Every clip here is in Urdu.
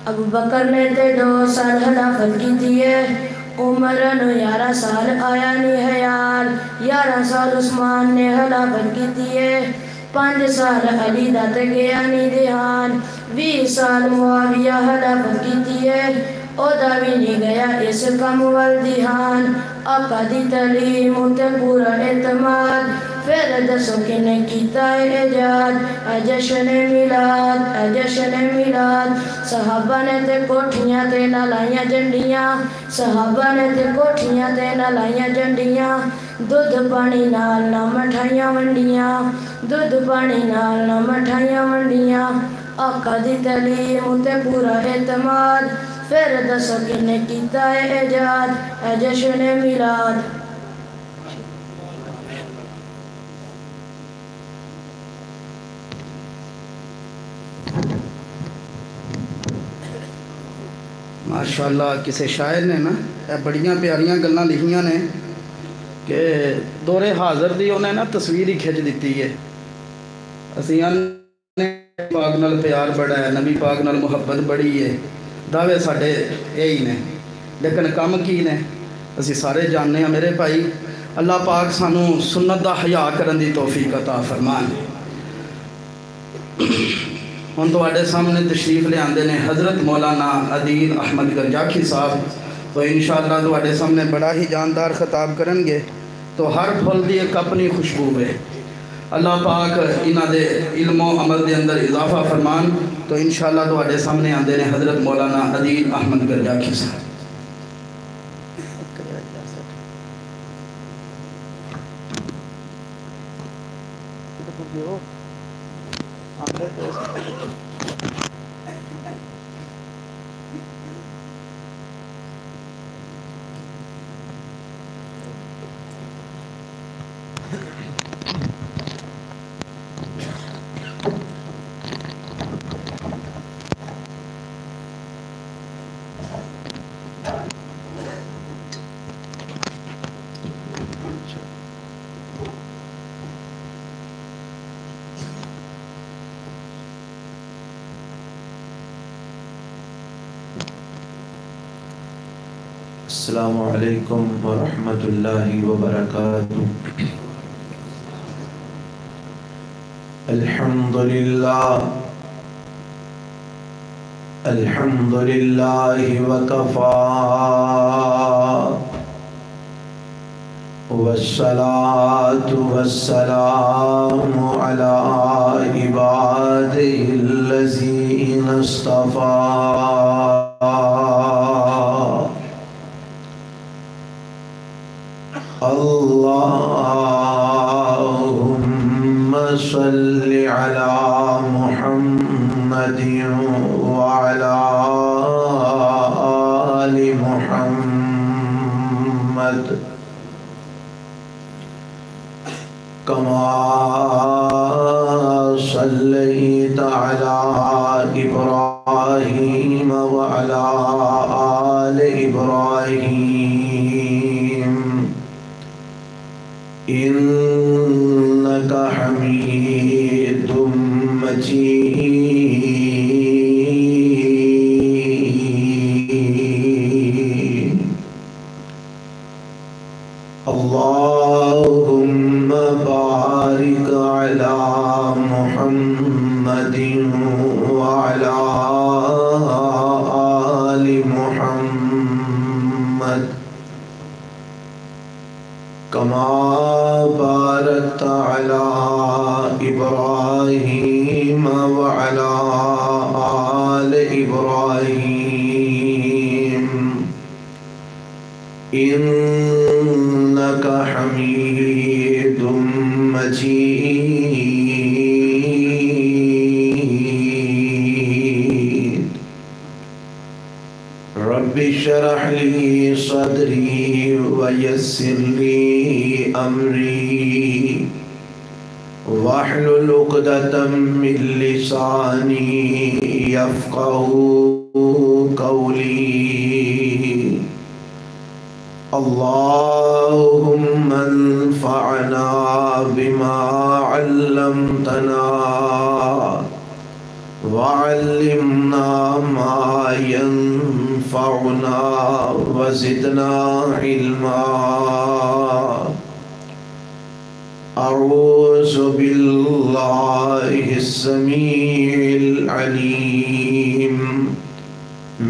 ابو بکر نے تے 2 سال خلافت کی ہے، عمر نو 11 سال آیا نہیں حیال، 11 سال عثمان نے خلافت کی ہے، 5 سال علی دا تے گیا نہیں دھیان، 20 سال معاویہ خلافت کی ہے، او دا بھی نہیں گیا اس کم وال دھیان، آقا دی تعلیم تے پورا اعتماد، پھر دسو کنے کیتا ہے ایجاد، جشن میلاد، جشن میلاد، صحابہ نے تے کوٹھیاں تے نہ لائیاں جنڈیاں، صحابہ نے تے کوٹھیاں تے نہ لائیاں جنڈیاں، دودھ پانی نال نہ مٹھائیاں ونڈیاں، دودھ پانی نال نہ مٹھائیاں ونڈیاں، آقا دی تعلیم تے پورا اعتماد، پھر دسو کنے کیتا ہے ایجاد، جشن میلاد۔ ماشاءاللہ کسی شاعر نے نا بڑیاں پیاریاں گلاں لکھیاں نے کہ دور حاضر دی انہیں نا تصویر ہی کھچ دیتی ہے، اسیاں نے پاک نال پیار بڑا ہے، نبی پاک نال محبت بڑی ہے، دعوے ساڑھے یہی نے، لیکن کم کی نے اسی سارے جاننے ہیں میرے بھائی۔ اللہ پاک سانو سنت دا حیا کرن دی توفیق عطا فرمان۔ ہن تواڈے سامنے تشریف لے آندے نے حضرت مولانا عدیل احمد گنجاکھی صاحب، تو انشاءاللہ تواڈے سامنے بڑا ہی جاندار خطاب کرن گے، تو ہر پھل دی ایک اپنی خوشبو ہے، اللہ پاک انہاں دے علم و عمل دے اندر اضافہ فرمان، تو انشاءاللہ تواڈے سامنے آندے نے حضرت مولانا عدیل احمد گنجاکھی صاحب۔ السلام علیکم ورحمۃ اللہ وبرکاتہ۔ الحمد للہ وکفا والصلاة والسلام علی عبادہ الذین اصطفیٰ۔ اللہم صل علی محمد وعلی آل محمد کما صلیت علی ابراہیم وعلی آل ابراہیم انکا حمید مجید۔ اللہم بارک علی محمد وعلی آل محمد کما بارکت علی ابراہیم وعلی آل ابراہیم انک حمید مجید۔ رب اشرح لی صدری ویسر لی امری واحلل عقدۃ من لسانی یفقہوا قولی۔ اللہم انفعنا بما علمتنا وعلمنا ما ينفعنا وزدنا علما أعوذ بالله السميع العليم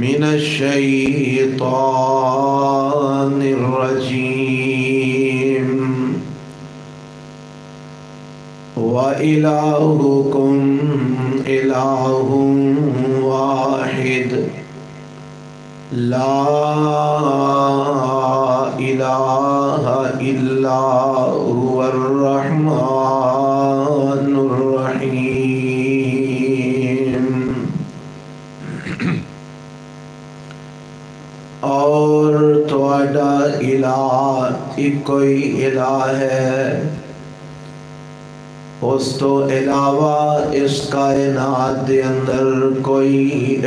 من الشيطان الرجيم وإلهكم إله واحد لا إله إلا هو الرحمن الرحيم. اور تواڈا الہ ایک کوئی الہ ہے، اس تو علاوہ اس کائنات دے اندر کوئی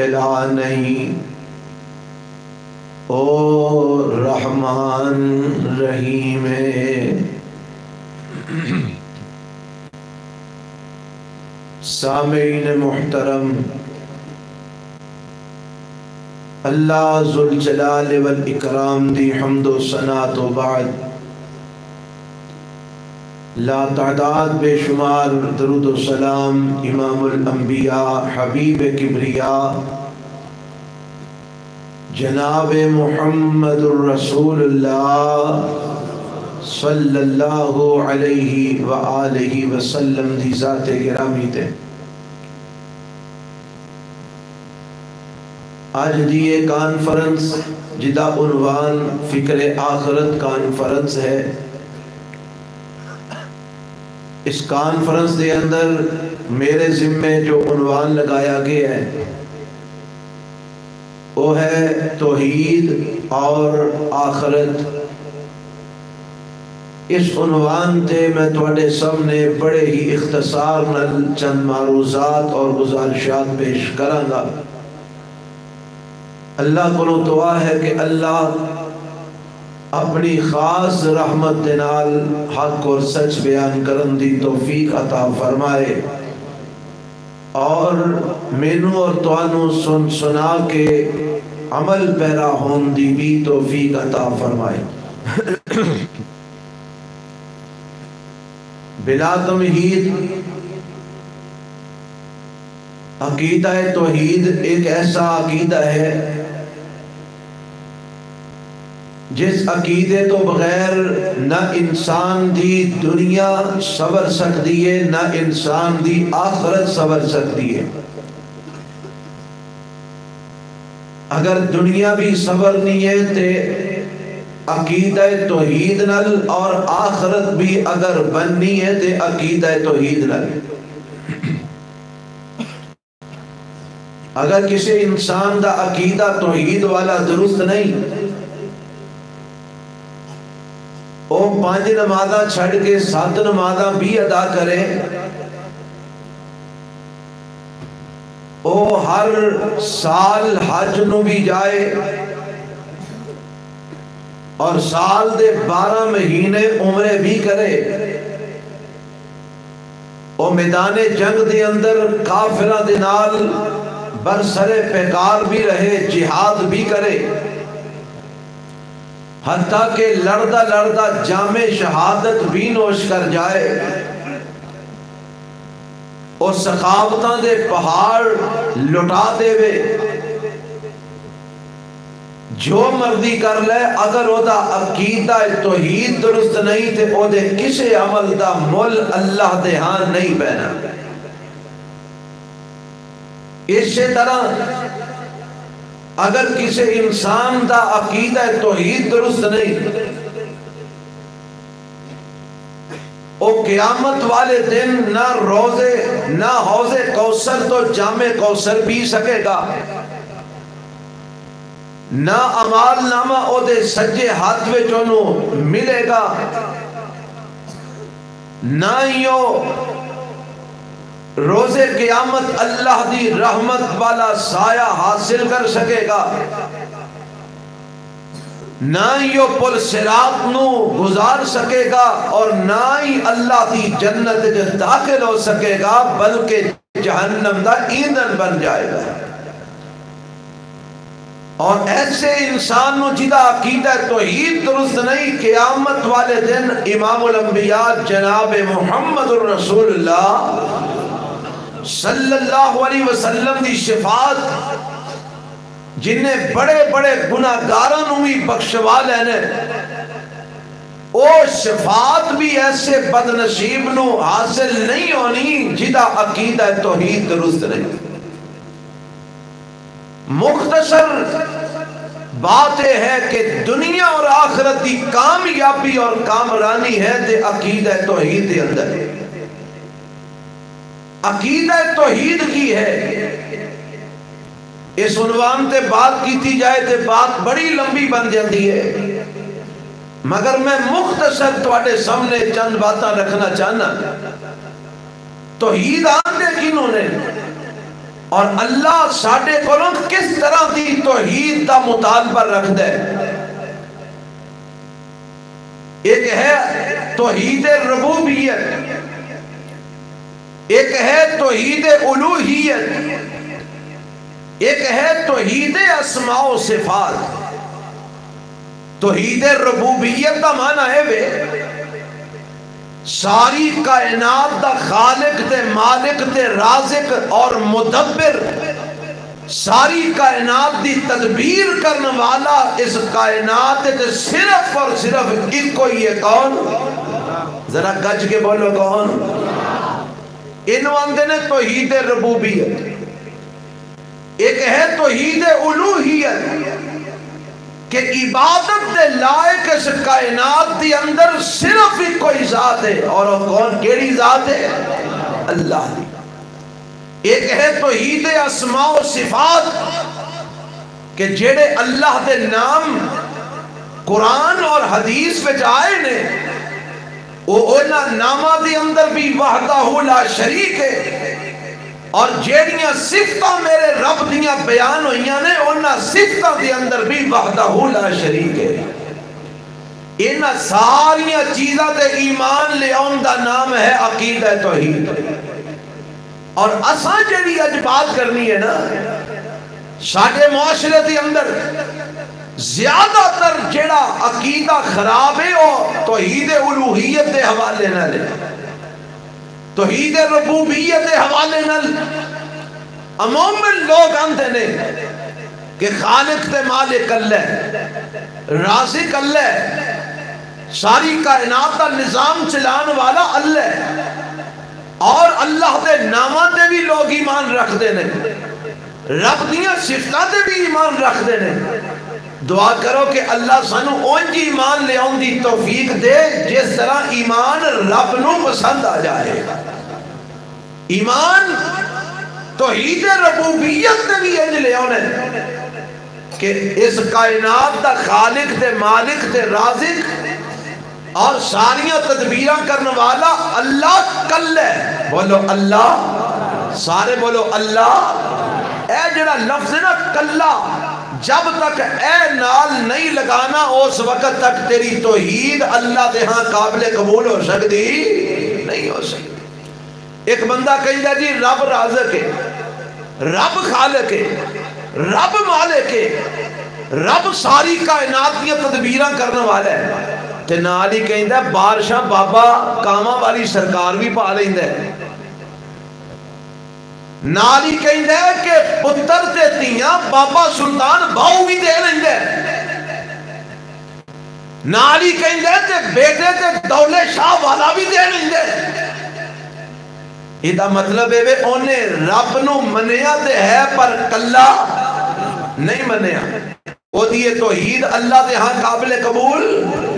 الہ نہیں۔ او رحمان رحیم ہے۔ سامعین محترم، اللہ ذوالجلال والاکرام دی حمد و ثنا تو بعد لا تعداد بے شمار درود و سلام امام الانبیاء حبیب کبریاء جناب محمد الرسول اللہ صلی اللہ علیہ وآلہ وسلم دی ذات گرامی تے۔ آج دی یہ کانفرنس جدا عنوان فکر آخرت کانفرنس ہے، اس کانفرنس دے اندر میرے ذمے جو عنوان لگایا گیا ہے وہ ہے توحید اور آخرت۔ اس عنوان تے میں تواڈے سامنے بڑے ہی اختصار نال چند معروضات اور گزارشات پیش کراں گا۔ اللہ کو دعا ہے کہ اللہ اپنی خاص رحمت دے نال حق اور سچ بیان کرن دی توفیق عطا فرمائے، اور مینوں اور توانوں سنا کے عمل پیرا ہون دی بھی توفیق عطا فرمائے۔ بلا تمہید، عقیدہ توحید ایک ایسا عقیدہ ہے جس عقیدے تو بغیر نہ انسان دی دنیا سبر سکتی ہے، نہ انسان دی آخرت سبر سکتی ہے۔ اگر دنیا بھی صبر نہیں ہے تے عقیدہ توحید نل، اور آخرت بھی اگر بننی ہے تے عقیدہ توحید نل۔ اگر کسی انسان دا عقیدہ توحید والا درست نہیں، وہ 5 نمازاں چھڑ کے 7 نمازاں بھی ادا کرے، وہ ہر سال حج نو بھی جائے اور سال دے 12 مہینے عمرے بھی کرے، وہ میدان جنگ دے اندر کافرہ دے نال برسر پیکار بھی رہے، جہاد بھی کرے، حتیٰ کہ لڑدا لڑدا جام شہادت بھی نوش کر جائے، اور سخاوتاں دے پہاڑ لٹا دے وے، جو مرضی کر لے، اگر او دا عقیدہ توحید درست نہیں تے او دے کسے عمل دا مول اللہ دے ہاں نہیں بہنا۔ اسی طرح اگر کسی انسان دا عقیدہ توحید درست نہیں، او قیامت والے دن نہ روزے نہ حوض کوثر تو جام کوثر پی سکے گا، نہ عمال نامہ او دے سجے ہاتھ وچ اونوں ملے گا، نہ ہیو روزے قیامت اللہ دی رحمت والا سایہ حاصل کر سکے گا، نہ ہی وہ پل صراط نو گزار سکے گا، اور نہ ہی اللہ دی جنت جو داخل ہو سکے گا، بلکہ جہنم دا ایندھن بن جائے گا۔ اور ایسے انسان نو جدا عقیدہ توحید درست نہیں، قیامت والے دن امام الانبیاء جناب محمد الرسول اللہ صلی اللہ علیہ وسلم دی شفاعت جنہیں بڑے بڑے گناہگاراں نو بھی بخشوا لینے، او شفاعت بھی ایسے بدنصیب نو حاصل نہیں ہونی جدا عقیدہ توحید درست نہیں۔ مختصر بات ہے کہ دنیا اور آخرت کی کامیابی اور کامرانی ہے تے عقیدہ توحید کے اندر۔ عقیدہ توحید کی ہے، اس عنوان تے بات کیتی جائے تے بات بڑی لمبی بن جاتی ہے، مگر میں مختصر تواڈے سامنے چند باتاں رکھنا چاہنا۔ توحید آندے کنوں نے اور اللہ ساڈے کولوں کس طرح دی توحید دا مطالبہ رکھدا ہے؟ ایک ہے توحید ربوبیت، ایک ہے توحید الوہیت، ایک ہے توحید اسماء و صفات۔ توحید ربوبیت کا معنی ہے وے ساری کائنات دا خالق تے مالک تے رازق اور مدبر، ساری کائنات دی تدبیر کرنے والا اس کائنات تے صرف اور صرف ایک کوئی ہے، کون؟ ذرا گج کے بولو کون؟ انہوں اندے نے توحید ربوبیت۔ ایک ہے توحید الوہیت کہ عبادت دے لائق اس کائنات دی اندر صرف ہی کوئی ذات ہے، اور وہ کون؟ کیڑی ذات ہے؟ اللہ دی۔ ایک ہے توحید اسماء و صفات کہ جڑے اللہ دے نام قرآن اور حدیث وچ آئے نے وہ انہاں نامہ دی اندر بھی وحدہ لا شریک ہے، اور جیڑیاں صفتاں میرے رب دیاں بیان ہوئیاں نے انہاں صفتاں دی اندر بھی وحدہ لا شریک ہے۔ انہاں ساریاں چیزاں تے ایمان لے آن دا نام ہے عقیدہ توحید۔ اور اساں جیڑی اج بات کرنی ہے نا، ساڈے معاشرے دے اندر زیادہ تر جیڑا عقیدہ خراب ہے وہ توحید الوہیت دے حوالے نہ لے، توحید ربوبیت دے حوالے نال عموماً لوگ آندے نے کہ خالق تے مالک اللہ، رازق اللہ، ساری کائنات کا نظام چلان والا اللہ، اور اللہ دے نامہ تے بھی لوگ ایمان رکھ دے نے، رب دیاں صفتاں تے بھی ایمان رکھ دے نے۔ دعا کرو کہ اللہ سانو اونجی ایمان لے آن دی توفیق دے جس طرح ایمان رب نو پسند آ جائے۔ ایمان توحید ربوبیت نے بھی انج لے آنے کہ اس کائنات دا خالق تے مالک تے رازق اور ساریاں تدبیراں کرنے والا اللہ کل ہے۔ بولو اللہ، سارے بولو اللہ۔ اے جڑا لفظ ہے نا کلہ، جب تک اے نال نہیں لگانا اس وقت تک تیری توحید اللہ دے ہاں قابل قبول ہو سکتی نہیں ہو سکتی۔ ایک بندہ کہتا جی رب رازق ہے، رب خالق ہے، رب مالک ہے، رب ساری کائنات کی تدبیراں کرنے والا ہے، تے نال ہی کہتا بارشاں بابا کاما والی سرکار بھی پا لیندا ہے، نالی کہندے کہ پتر تے تیاں بابا سلطان باؤ بھی دے لیندا ہے، نالی کہندے تے بیٹے تے دولے شاہ والا بھی دے لیندا ہے۔ یہ مطلب ہے انہیں رب نو منیا تے ہے پر کلا نہیں منیا، وہ دیئے توحید اللہ دے ہاں قابل قبول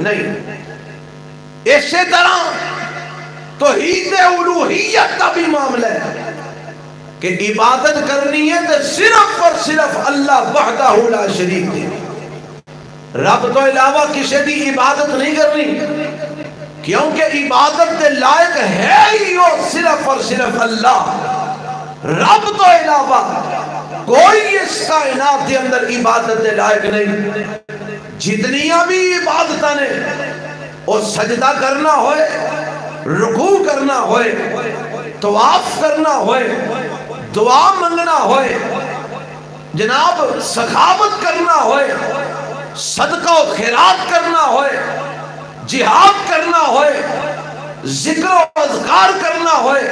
نہیں۔ اسی طرح توحید الوہیت کا بھی معاملہ ہے کہ عبادت کرنی ہے تو صرف اور صرف اللہ وحدہ لا شریک ہے، رب تو علاوہ کسی دی عبادت نہیں کرنی، کیونکہ عبادت دے لائق ہے ہی وہ صرف اور صرف اللہ، رب تو علاوہ کوئی اس کائنات کے اندر عبادت دے لائق نہیں۔ جتنیاں بھی عبادتاں نے وہ سجدہ کرنا ہوئے، رکوع کرنا ہوئے، طواف کرنا ہوئے، دعا منگنا ہوئے، جناب سخاوت کرنا ہوئے، صدقہ و خیرات کرنا ہوئے، جہاد کرنا ہوئے، ذکر و اذکار کرنا ہوئے،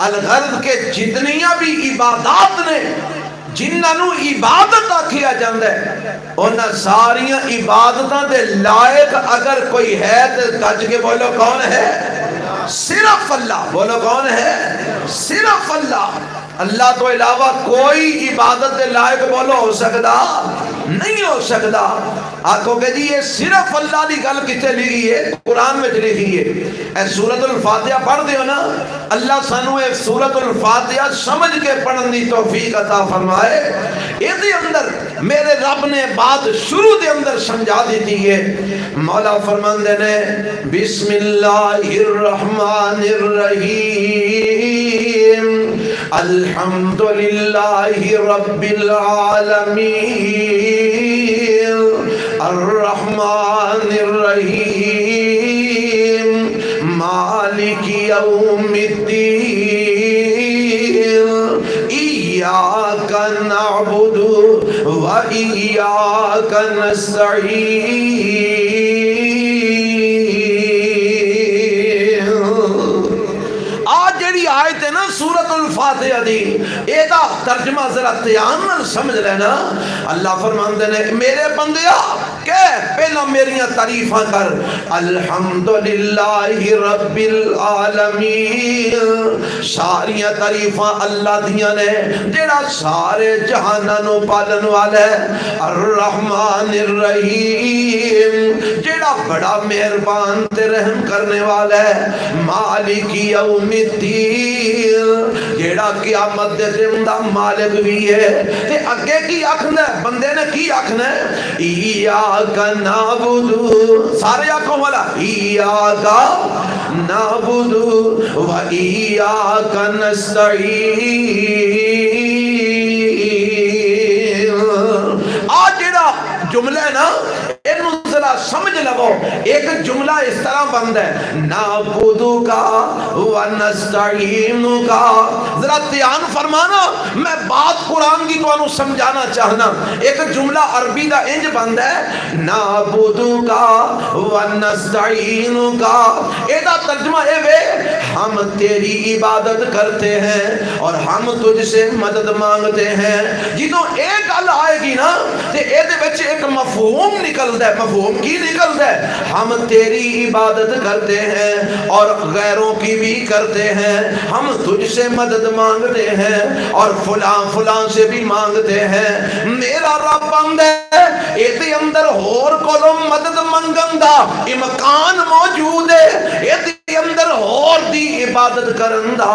الغرض کے جتنیاں بھی عبادات نے جنہاں نو عبادت آکھیا جاندہ ہے، انہاں ساریاں عبادتاں دے لائق اگر کوئی ہے تو گج کے بولو کون ہے؟ صرف اللہ. بولو کون ہے؟ صرف اللہ. اللہ تو علاوہ کوئی عبادت دے لائق بولو ہو سکتا نہیں ہو سکتا. آنکھوں کہ جی یہ صرف اللہ دی گل کتے لکھی ہے؟ قرآن میں لکھی ہے. اے سورۃ الفاتحہ پڑھ دیو نا، اللہ سانو اے سورۃ الفاتحہ سمجھ کے پڑھن دی توفیق عطا فرمائے. اس دے اندر میرے رب نے بات شروع دے اندر سمجھا دیتی ہے. مولا فرماندے نے بسم اللہ الرحمن الرحیم الحمدللہ رب العالمین الرحمن الرحیم مالک یوم الدین ایاک نعبد و ایاک نستعین. آیت ہے نا سورۃ الفاتحہ دی، ایدہ ترجمہ ذرا تیان نہ سمجھ لینا. اللہ فرماندے نے میرے بندیا کہ پہلا میریاں تعریفاں کر. الحمدللہ رب العالمین، ساریاں تعریفاں اللہ دیاں نے جڑا سارے جہاناں نو پالن والا ہے. الرحمن الرحیم، جڑا بڑا مہربان تے رحم کرنے والا ہے. مالک یوم الدین، جیڑا قیامت دے دن دا مالک بھی ہے. تے اگے کی آکھنا ہے بندے نے؟ کی آکھنا ہے؟ ایاک نعبد، سارے آنکھوں والا ایاک نعبد و ایاک نستعین. آج جیڑا جملہ ہے نا انہوں ذرا سمجھ لگو. ایک جملہ اس طرح بند ہے نعبدو کا و نستعینو کا. ذرا دھیان فرمانا، میں بات قرآن کی تو انہوں سمجھانا چاہنا. ایک جملہ عربی دا انج بند ہے نعبدو کا و نستعینو کا. ایدہ ترجمہ اے وے ہم تیری عبادت کرتے ہیں اور ہم تجھ سے مدد مانگتے ہیں. جنہوں ایک گل آئے گی نا تے ایدے بچے ایک مفہوم نکل دے. مفہوم کی نکل دے؟ ہم تیری عبادت کرتے ہیں اور غیروں کی بھی کرتے ہیں. ہم تجھ سے مدد مانگتے ہیں اور فلاں فلاں سے بھی مانگتے ہیں. میرا رب بند ہے ایدے اندر ہور کولو مدد منگن دا امکان موجود ہے. ایدے اندر ہور دی عبادت کرن دا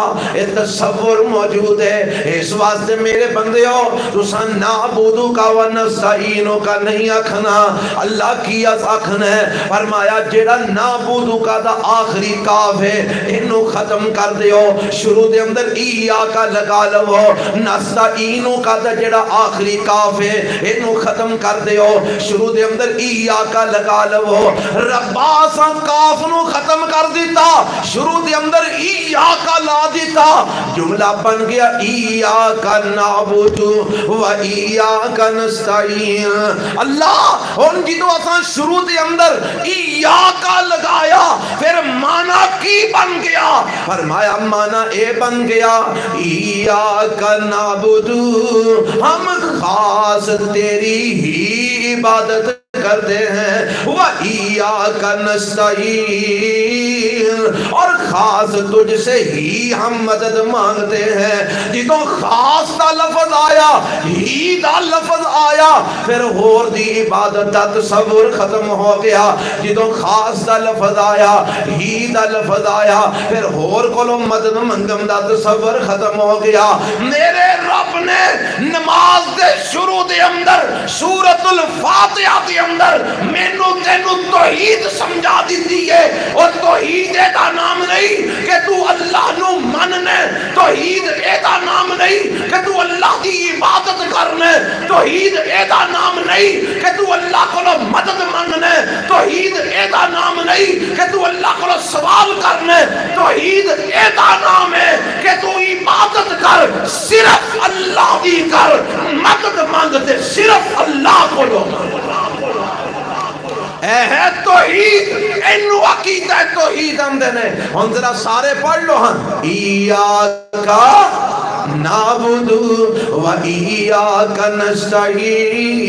تصور موجود ہے. اس واسطے میرے بندیو تساں نعبدو کا و نستعینو کا نہیں آکھنا، اللہ کی آکھنا ہے. فرمایا جیڑا نعبدو کا دا آخری کاف ہے انہوں ختم کر دیو. شروع دے اندر ایاکا لگا لو. نستعینو کا دا جیڑا آخری کاف ہے انہوں ختم کر دیو. شروع دے اندر ایاکا لگا لو. رباسا کاف نو ختم کر دیتا، شروع دے اندر ایاکا لا دیتا. جملہ بن گیا ایاکا نعبدو و ایاکا نستعین. اللہ ان کی تو آسان شروع دے اندر ایاکا لگایا، پھر معنی کی بن گیا؟ فرمایا معنی اے بن گیا ایاکا نعبدو، ہم خاص تیری ہی عبادت کرتے ہیں. وَإِيَّاكَ نَسْتَعِينُ، اور خاص تجھ سے ہی ہم مدد مانگتے ہیں. جتوں خاص دا لفظ آیا، ہی دا لفظ آیا، پھر ہور دی عبادت دا تصور ختم ہو گیا. جتوں خاص دا لفظ آیا، ہی دا لفظ آیا، پھر ہور کولو مدد منگم دا تصور ختم ہو گیا. میرے رب نے نماز دے شروع دے دے اندر سورۃ الفاتحہ دے اندر مینوں تینوں توحید سمجھا دیتی ہے. اور توحید دا نام نہیں کہ تو اللہ نو مننے, توحید دا نام نہیں کہ تو اللہ دی عبادت کرنے, توحید دا نام نہیں کہ تو اللہ کو مدد منگنے, توحید دا نام نہیں کہ تو اللہ کو سوال کرنے, توحید دا نام ہے کہ تو عبادت کر صرف اللہ دی کر, مدد مانگتے صرف اللہ کو لو. اے ہے توحید, انو عقیدہ توحید ہم دینے. ہم ذرا سارے پڑھ لو ہاں. ایاکا نعبد و ایاکا نستعین.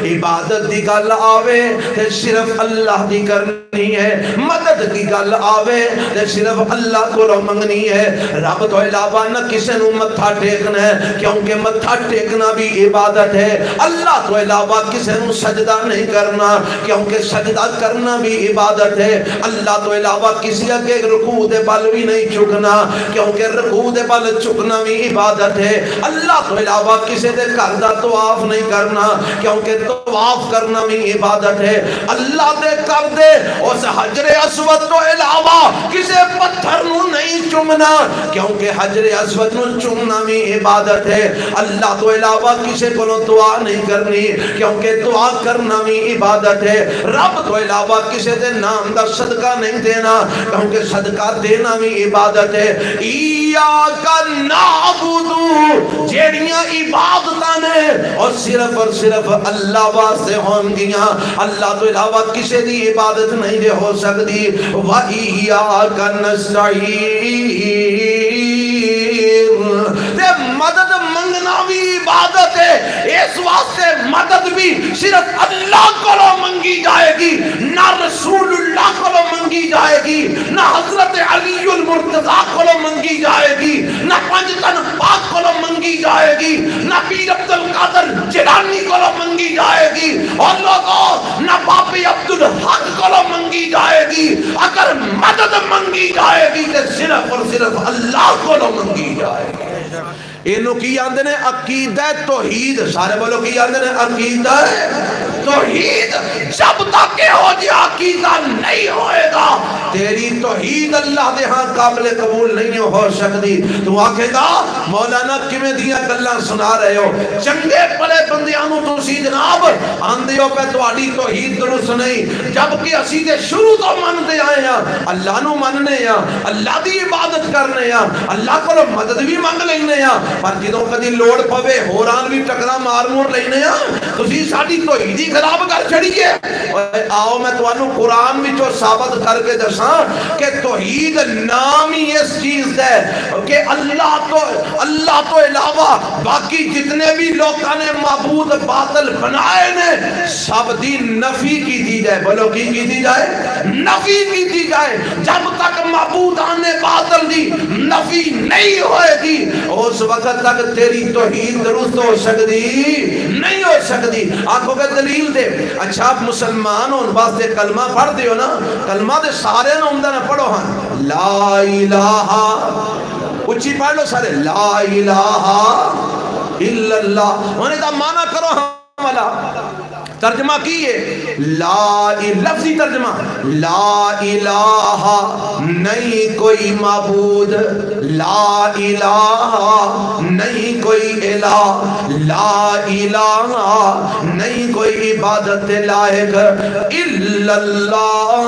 عبادت دی گل آوے تے صرف اللہ دی کرنی ہے, مدد دی گل آوے تے صرف اللہ کو رو منگنی ہے. رب تو علاوہ نہ کسے نو متھا ٹیکنا ہے, کیونکہ متھا ٹیکنا بھی عبادت ہے. اللہ تو علاوہ کسے نو سجدہ نہیں کرنا, کیونکہ سجدہ کرنا بھی عبادت ہے. اللہ تو علاوہ کسی اگے رکوع دے بل بھی نہیں چکنا, کیونکہ رکوع دے بل چکنا بھی عبادت ہے. اللہ تو علاوہ کسی دے گھر دا طواف نہیں کرنا, کیونکہ طواف کرنا بھی عبادت ہے. اللہ دے کر دے اس حجر اسود تو علاوہ کسی پتھر نو نہیں چومنا, کیونکہ حجر اسود نو چومنا بھی عبادت ہے. اللہ تو علاوہ کسی کو دعا نہیں کرنی, کیونکہ دعا کرنا بھی عبادت ہے. رب تو علاوہ کسی دے نام دا صدقہ نہیں دینا, کیونکہ صدقہ دینا بھی عبادت ہے. ایاکا نعبد جیڑیاں عبادتاں نے اور صرف اللہ واسطے ہون گیاں, اللہ تو علاوہ کسی دی عبادت نہیں دے ہو سکتی. وَإِيَّاكَ نَسْتَعِينُ تے مدد منگنا بھی عبادت ہے. اس واسطے مدد بھی صرف اللہ کو منگی جائے گی, نہ رسول اللہ کو منگی جائے گی, نہ حضرت علی المرتضیٰ کو منگی جائے گی, نہ پنج تن پاک کو منگی جائے گی, نہ پیر عبد القادر جیلانی کو منگی جائے گی, اور لوگوں نہ باپی عبدالحق کو منگی جائے گی. اگر مدد منگی جائے گی تو صرف اور صرف اللہ کو منگی جائے گی. انہوں کی آندے نے عقیدہ توحید. سارے بولو کی آندے نے عقیدہ توحید. جب تک یہ ہو جائے عقیدہ نہیں ہوئے گا, تیری توحید اللہ دے ہاں قابل قبول نہیں ہو سکتی. تو آکھے گا مولانا کمیں دیا گلہ سنا رہے ہو, چنگے پلے بندیانوں تو سی جناب آندے ہو پہ تو آڑی توحید درست نہیں, جبکہ اسی دے شروع تو من دے آئے ہیں, اللہ نو مننے ہیں, اللہ دی عبادت کرنے ہیں, اللہ کو مدد بھی منگ لینے ہیں, پر جدوں کدی لوڑ پوے ہوران بھی ٹکرا مار مور لینے ہیں. تسی ساڈی توحید ہی خراب کر چھڑیے. آؤ میں تانوں قرآن وچوں ثابت کر کے دساں کہ توحید نام ہی اس چیز ہے کہ اللہ تو علاوہ باقی جتنے بھی لوگوں نے معبود باطل بنائے نے سب دی نفی کی دی جائے. بولو کی دی جائے, نفی کی دی جائے. جب تک معبودان باطل دی نفی نہیں ہوئے گی اس وقت تک تیری توحید درست ہو سکتی نہیں ہو سکتی. آنکھوں کے دلیل دے. اچھا آپ مسلمان ہو واسطے کلمہ پڑھ دیو نا, کلمہ دے سارے نا عمدہ نہ پڑھو ہاں. لا الہ, اچھی پڑھ لو سارے, لا الہ الا اللہ. انہیں دا معنی کرو ہاں والا ترجمہ کیے, لا لفظی ترجمہ, لا الہ نہیں کوئی معبود, لا الہ نہیں کوئی الہ, لا الہ نہیں کوئی عبادت لائق الا اللہ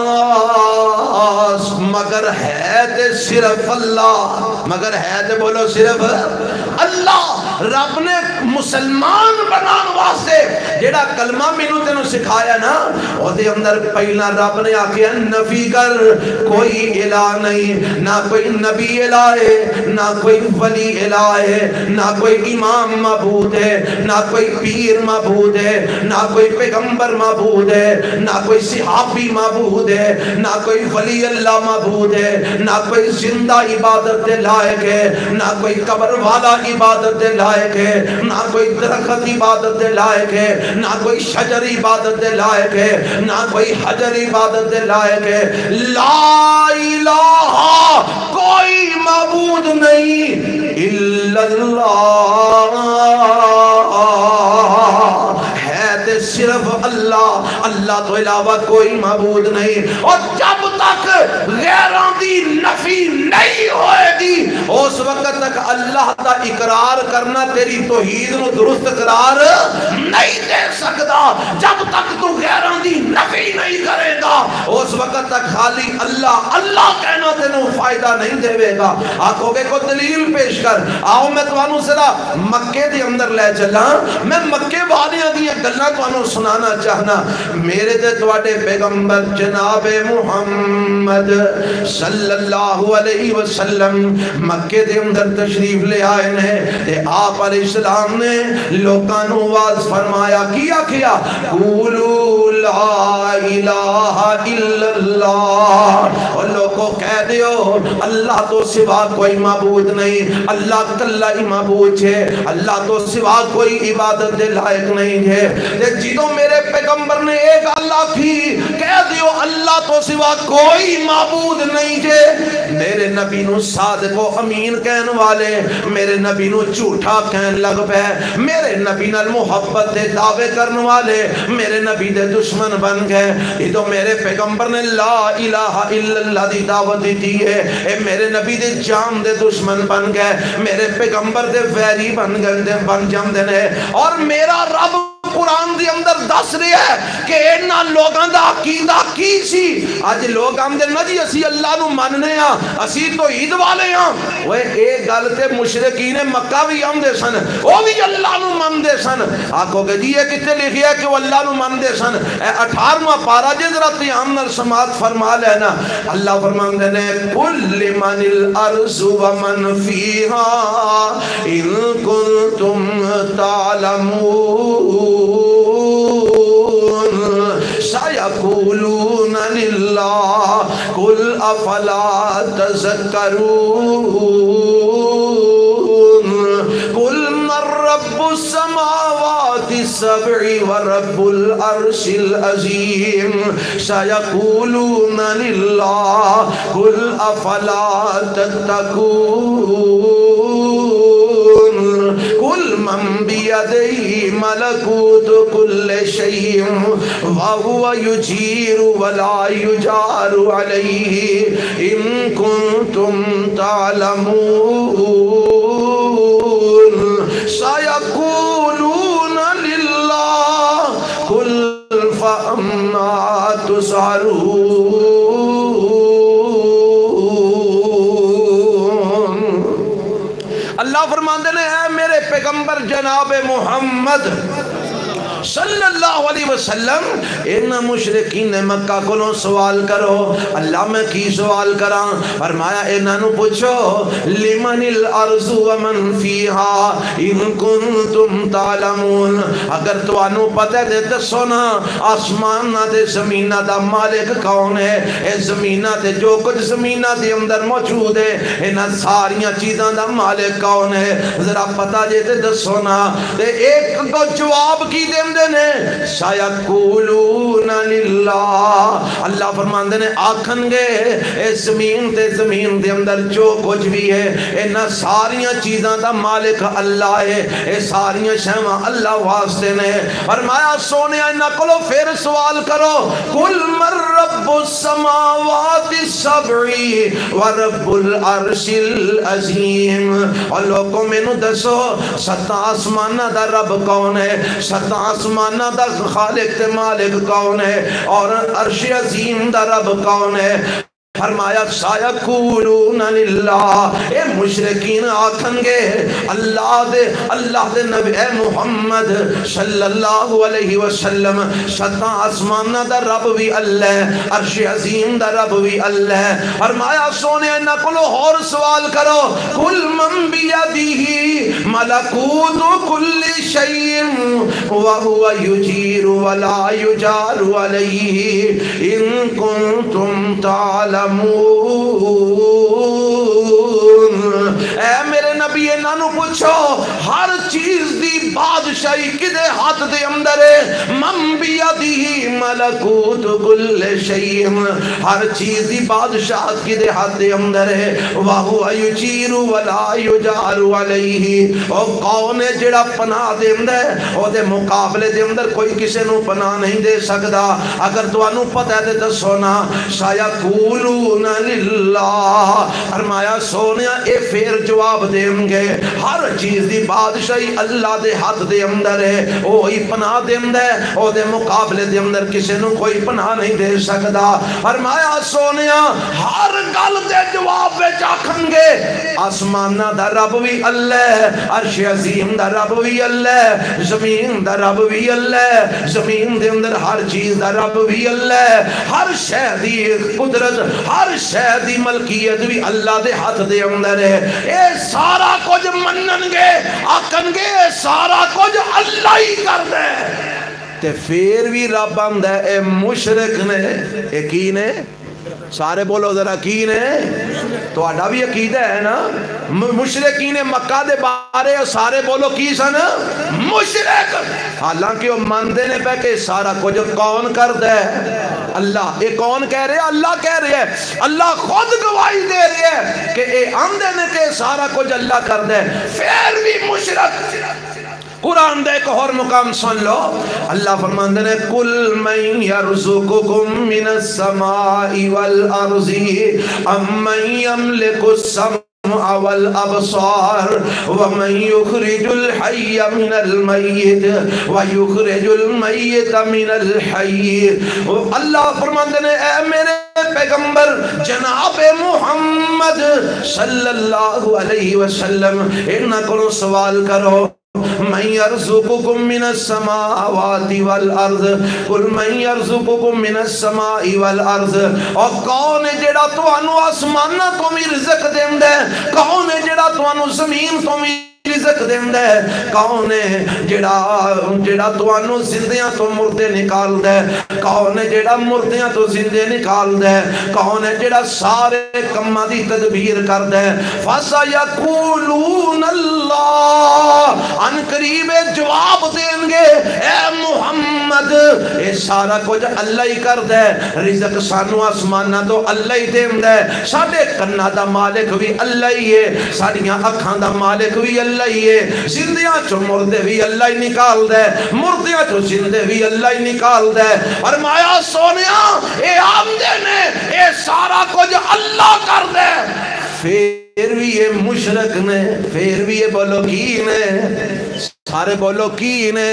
مگر ہے تے صرف اللہ. مگر ہے تے بولو صرف اللہ. رب نے مسلمان بنان واسطے جیڑا کلمہ مینوں تینوں سکھایا نا او دے اندر پہلا رب نے آکھیا نفی کر, کوئی الہ نہیں, نہ کوئی نبی الہ ہے, نہ کوئی ولی الہ ہے, نہ کوئی امام معبود ہے, نہ کوئی پیر معبود ہے, نہ کوئی پیغمبر معبود ہے, نہ کوئی صحابی معبود ہے, نہ کوئی ولی اللہ معبود ہے, نہ کوئی زندہ عبادت لائق ہے, نہ کوئی قبر والا عبادت لائق ہے, نہ کوئی درخت عبادت لائق ہے, نہ کوئی شجر عبادت لائق ہے, نہ کوئی حجر عبادت لائق ہے. لا الہ کوئی معبود نہیں الا اللہ صرف اللہ، اللہ تو علاوہ کوئی معبود نہیں، اور جب تک غیروں دی نفی نہیں ہوئے گی اس وقت تک اللہ دا اقرار کرنا تیری توحید نو درست قرار نہیں دے سکتا۔ جب تک تو غیروں دی نفی نہیں کرے گا اس وقت تک خالی اللہ اللہ کہنا تینوں فائدہ نہیں دے گا۔ آنکھوں کے کو دلیل پیش کر، آؤ میں توانو ذرا مکے دے اندر لے چلا، میں مکے والیاں دی گلاں توانو سنانا چاہنا۔ میرے تے تواڈے پیغمبر جناب محمد صلی اللہ علیہ وسلم مکے دے اندر تشریف لے آئے نے تے آپ علیہ السلام نے لوکاں نو واز فرمایا، کیا قولوا لا الہ الا اللہ، اور لوگوں کہہ دیو اللہ تو سوا کوئی معبود نہیں، اللہ کلا ہی معبود ہے، اللہ تو سوا کوئی عبادت دے لائق نہیں ہے۔ جدوں میرے پیغمبر نے ایک اللہ کی کہہ دیو اللہ تو سوا کوئی معبود نہیں ہے، میرے نبی نو صادق و امین کہن والے میرے نبی نو جھوٹا کہن لگ پے، میرے نبی نال محبت دے دعوے کرن والے میرے نبی دے دشمن بن گئے۔ یہ تو میرے پیغمبر نے لا الہ الا اللہ دی دعوت دی ہے، اے میرے نبی دے جان دے دشمن بن گئے، میرے پیغمبر دے ویری بن گئے بن جاندے نے، اور میرا رب قرآن دی اندر دس رہے ہے کہ اینا لوگاں دا عقیدہ کی سی۔ آج لوگ آمدے نا جی اسی اللہ نو مننے ہاں، اسی تو عید والے ہاں، وہ ایک گلتے مشرقین مکہ بھی آمدے سن، وہ بھی اللہ نو مندے سن۔ آکھو کہ جی یہ کتے لکھیا ہے کہ وہ اللہ نو مندے سن؟ 18واں پارا جے ذرا تیام نال سماعت فرما لینا، اللہ فرماندے نے قُلْ لِمَنِ الْأَرْضُ وَمَنْ فِيهَا إِن كُنتُمْ تَعْلَمُونَ سَيَقُولُونَ لِلَّهِ قُلْ أَفَلَا تَذَكَّرُونَ قُلْ مَنْ رَبُّ السَّمَاوَاتِ السَّبْعِ وَرَبُّ الْعَرْشِ الْعَظِيمِ سَيَقُولُونَ لِلَّهِ قُلْ أَفَلَا تَتَّقُونَ قُلْ مَنْ بِيَدِهِ مَلَكُوتُ كُلِّ شَيْءٍ وَهُوَ يُجِيرُ وَلَا يُجَارُ عَلَيْهِ إِن كُنتُمْ تَعْلَمُونَ سَيَقُولُونَ لِلَّهِ قُلْ فَأَنَّىٰ تُسْحَرُونَ۔ اللہ فرماندے نے اے میرے پیغمبر جناب محمد صلی اللہ علیہ وسلم ان مشرکین مکہ کو سوال کرو۔ اللہ میں کی سوال کراں؟ فرمایا انہاں نو پوچھو لمن الارض ومن فیہا ان کنتم تعلمون، اگر توانو پتہ دے دسو نا آسمانہ دے زمینہ دا مالک کون ہے، اے زمینہ دے جو کچھ زمینہ دے اندر موجود ہے انہاں ساریاں چیزاں دا مالک کون ہے، ذرا پتہ دے دسو نا۔ تے ایک کو جواب کی دے نے سَيَقُولُونَ لِلَّهِ، اللہ فرماندے نے آکھن گے اے زمین دے اندر جو کچھ بھی ہے انہاں ساریاں چیزاں دا مالک اللہ ہے، اے ساریاں شہواں اللہ واسطے نے۔ فرمایا سونے انہاں کولو پھر سوال کرو قُلْ مَنْ رَبُّ السَّمَاوَاتِ السَّبْعِ وَرَبُّ الْعَرْشِ الْعَظِيمِ، اور لوگوں میں نو دسو ست آسمانہ دا رب کون ہے، ست آسمانہ دا خالق تے مالک کون ہے، اور عرش عظیم دا رب کون ہے۔ فرمایا سَيَقُولُونَ لِلَّهِ، اے مشرکین آکھن گے اللہ دے نبی اے محمد صلی اللہ علیہ وسلم ستاں آسمانہ دا رب بھی اللہ، عرش عظیم دا رب بھی اللہ۔ فرمایا سونے انہاں کولو اور سوال کرو قُلْ مَنْ بِيَدِهِ مَلَكُوتُ كُلِّ شَيْءٍ وَهُوَ يُجِيرُ وَلَا يُجَارُ عَلَيْهِ إِن كُنتُمْ تَعْلَمُونَ۔ اے میرے نبی انہاں نو پوچھو ہر چیز دی بادشاہی کدے ہاتھ دے اندر ہے، من بیدہ ملکوت کل شیء، ہر چیز دی بادشاہت کی دے ہاتھ دے اندر ہے۔ وَهُوَ يُجِيرُ وَلَا يُجَارُ عَلَيْهِ، او کون ہے جڑا پناہ دے اندر او دے مقابلے دے اندر کوئی کسے نو پناہ نہیں دے سکدا۔ اگر تانوں پتہ ہے تے دسو نا، سَيَقُولُونَ لِلَّهِ، فرمایا سونیا اے پھر جواب دیں گے ہر چیز دی بادشاہی اللہ دے ہاتھ دے اندر ہے، وہی پناہ دیندا ہے، او دے مقابلے دے اندر کسے نو کوئی پناہ نہیں دے سکدا۔ فرمایا سونیا ہر گل دے جواب وچ آکھن گے آسماناں دا رب بھی اللہ، عرش عظیم دا رب بھی اللہ، زمین دا رب بھی اللہ، زمین دے اندر ہر چیز دا رب بھی اللہ، ہر شے دی قدرت، ہر شے دی ملکیت بھی اللہ دے ہاتھ دے اندر ہے۔ اے سارا کچھ منن گے، آکھن گے سارا کچھ اللہ ہی کر دے، تے پھر بھی رب آندا ہے اے مشرک نے، اے کی نے؟ سارے بولو ذرا کی نے؟ تو آڈا بھی عقیدہ ہے نا؟ مشرقین مکہ دے بارے سارے بولو کی سن؟ مشرق، حالانکہ وہ ماندے نے پہ کہ سارا کچھ کون کر دے؟ اللہ۔ یہ کون کہہ رہے ہیں؟ اللہ کہہ رہے ہیں۔ اللہ خود گواہی دے رہے ہیں کہ اے آندے نے کہ سارا کچھ اللہ کر دے، پھر بھی مشرق۔ قرآن دے ایک اور مقام سن لو، اللہ فرماندے نے قُلْ مَنْ يَرْزُقُكُم مِّنَ السَّمَاءِ وَالْأَرْضِ أَمَّنْ يَمْلِكُ السَّمْعَ وَالْأَبْصَارَ وَمَنْ يُخْرِجُ الْحَيَّ مِنَ الْمَيِّتِ وَيُخْرِجُ الْمَيِّتَ مِنَ الْحَيِّ۔ اللہ فرماندے نے اے میرے پیغمبر جناب محمد صلی اللہ علیہ وسلم، انہاں کو سوال کرو من يرزقكم من السماوات والارض، قل من يرزقكم من السماء والارض، اور کون ہے جڑا تانوں آسماناں تو بھی رزق دیندا ہے؟ کون ہے جڑا تانوں زمین تو بھی رزق دیندا ہے؟ کون ہے جڑا تانوں زندیاں تو مردے نکالدا ہے؟ کون ہے جڑا مردیاں تو زندے نکالدا ہے؟ کون ہے جڑا سارے کماں دی تدبیر کردا ہے؟ فَسَيَقُولُونَ اللَّهُ، ان قریب جواب دیں گے اے محمد اے سارا کچھ اللہ ہی کردا ہے، رزق سانو آسماناں تو اللہ ہی دیندا ہے، ساڈے کناں دا مالک بھی اللہ ہی ہے، ساڈیاں اکھاں دا مالک بھی اللہ ہی ہے، زندیاں چوں مردے بھی اللہ ہی نکالدا ہے، مردیاں چوں زندے بھی اللہ ہی نکالدا ہے۔ فرمایا سونیا اے آمدے نے اے سارا کچھ اللہ کردا ہے، پھر بھی یہ مشرک نے، پھر بھی یہ بولو کی نے؟ سارے بولو کی نے؟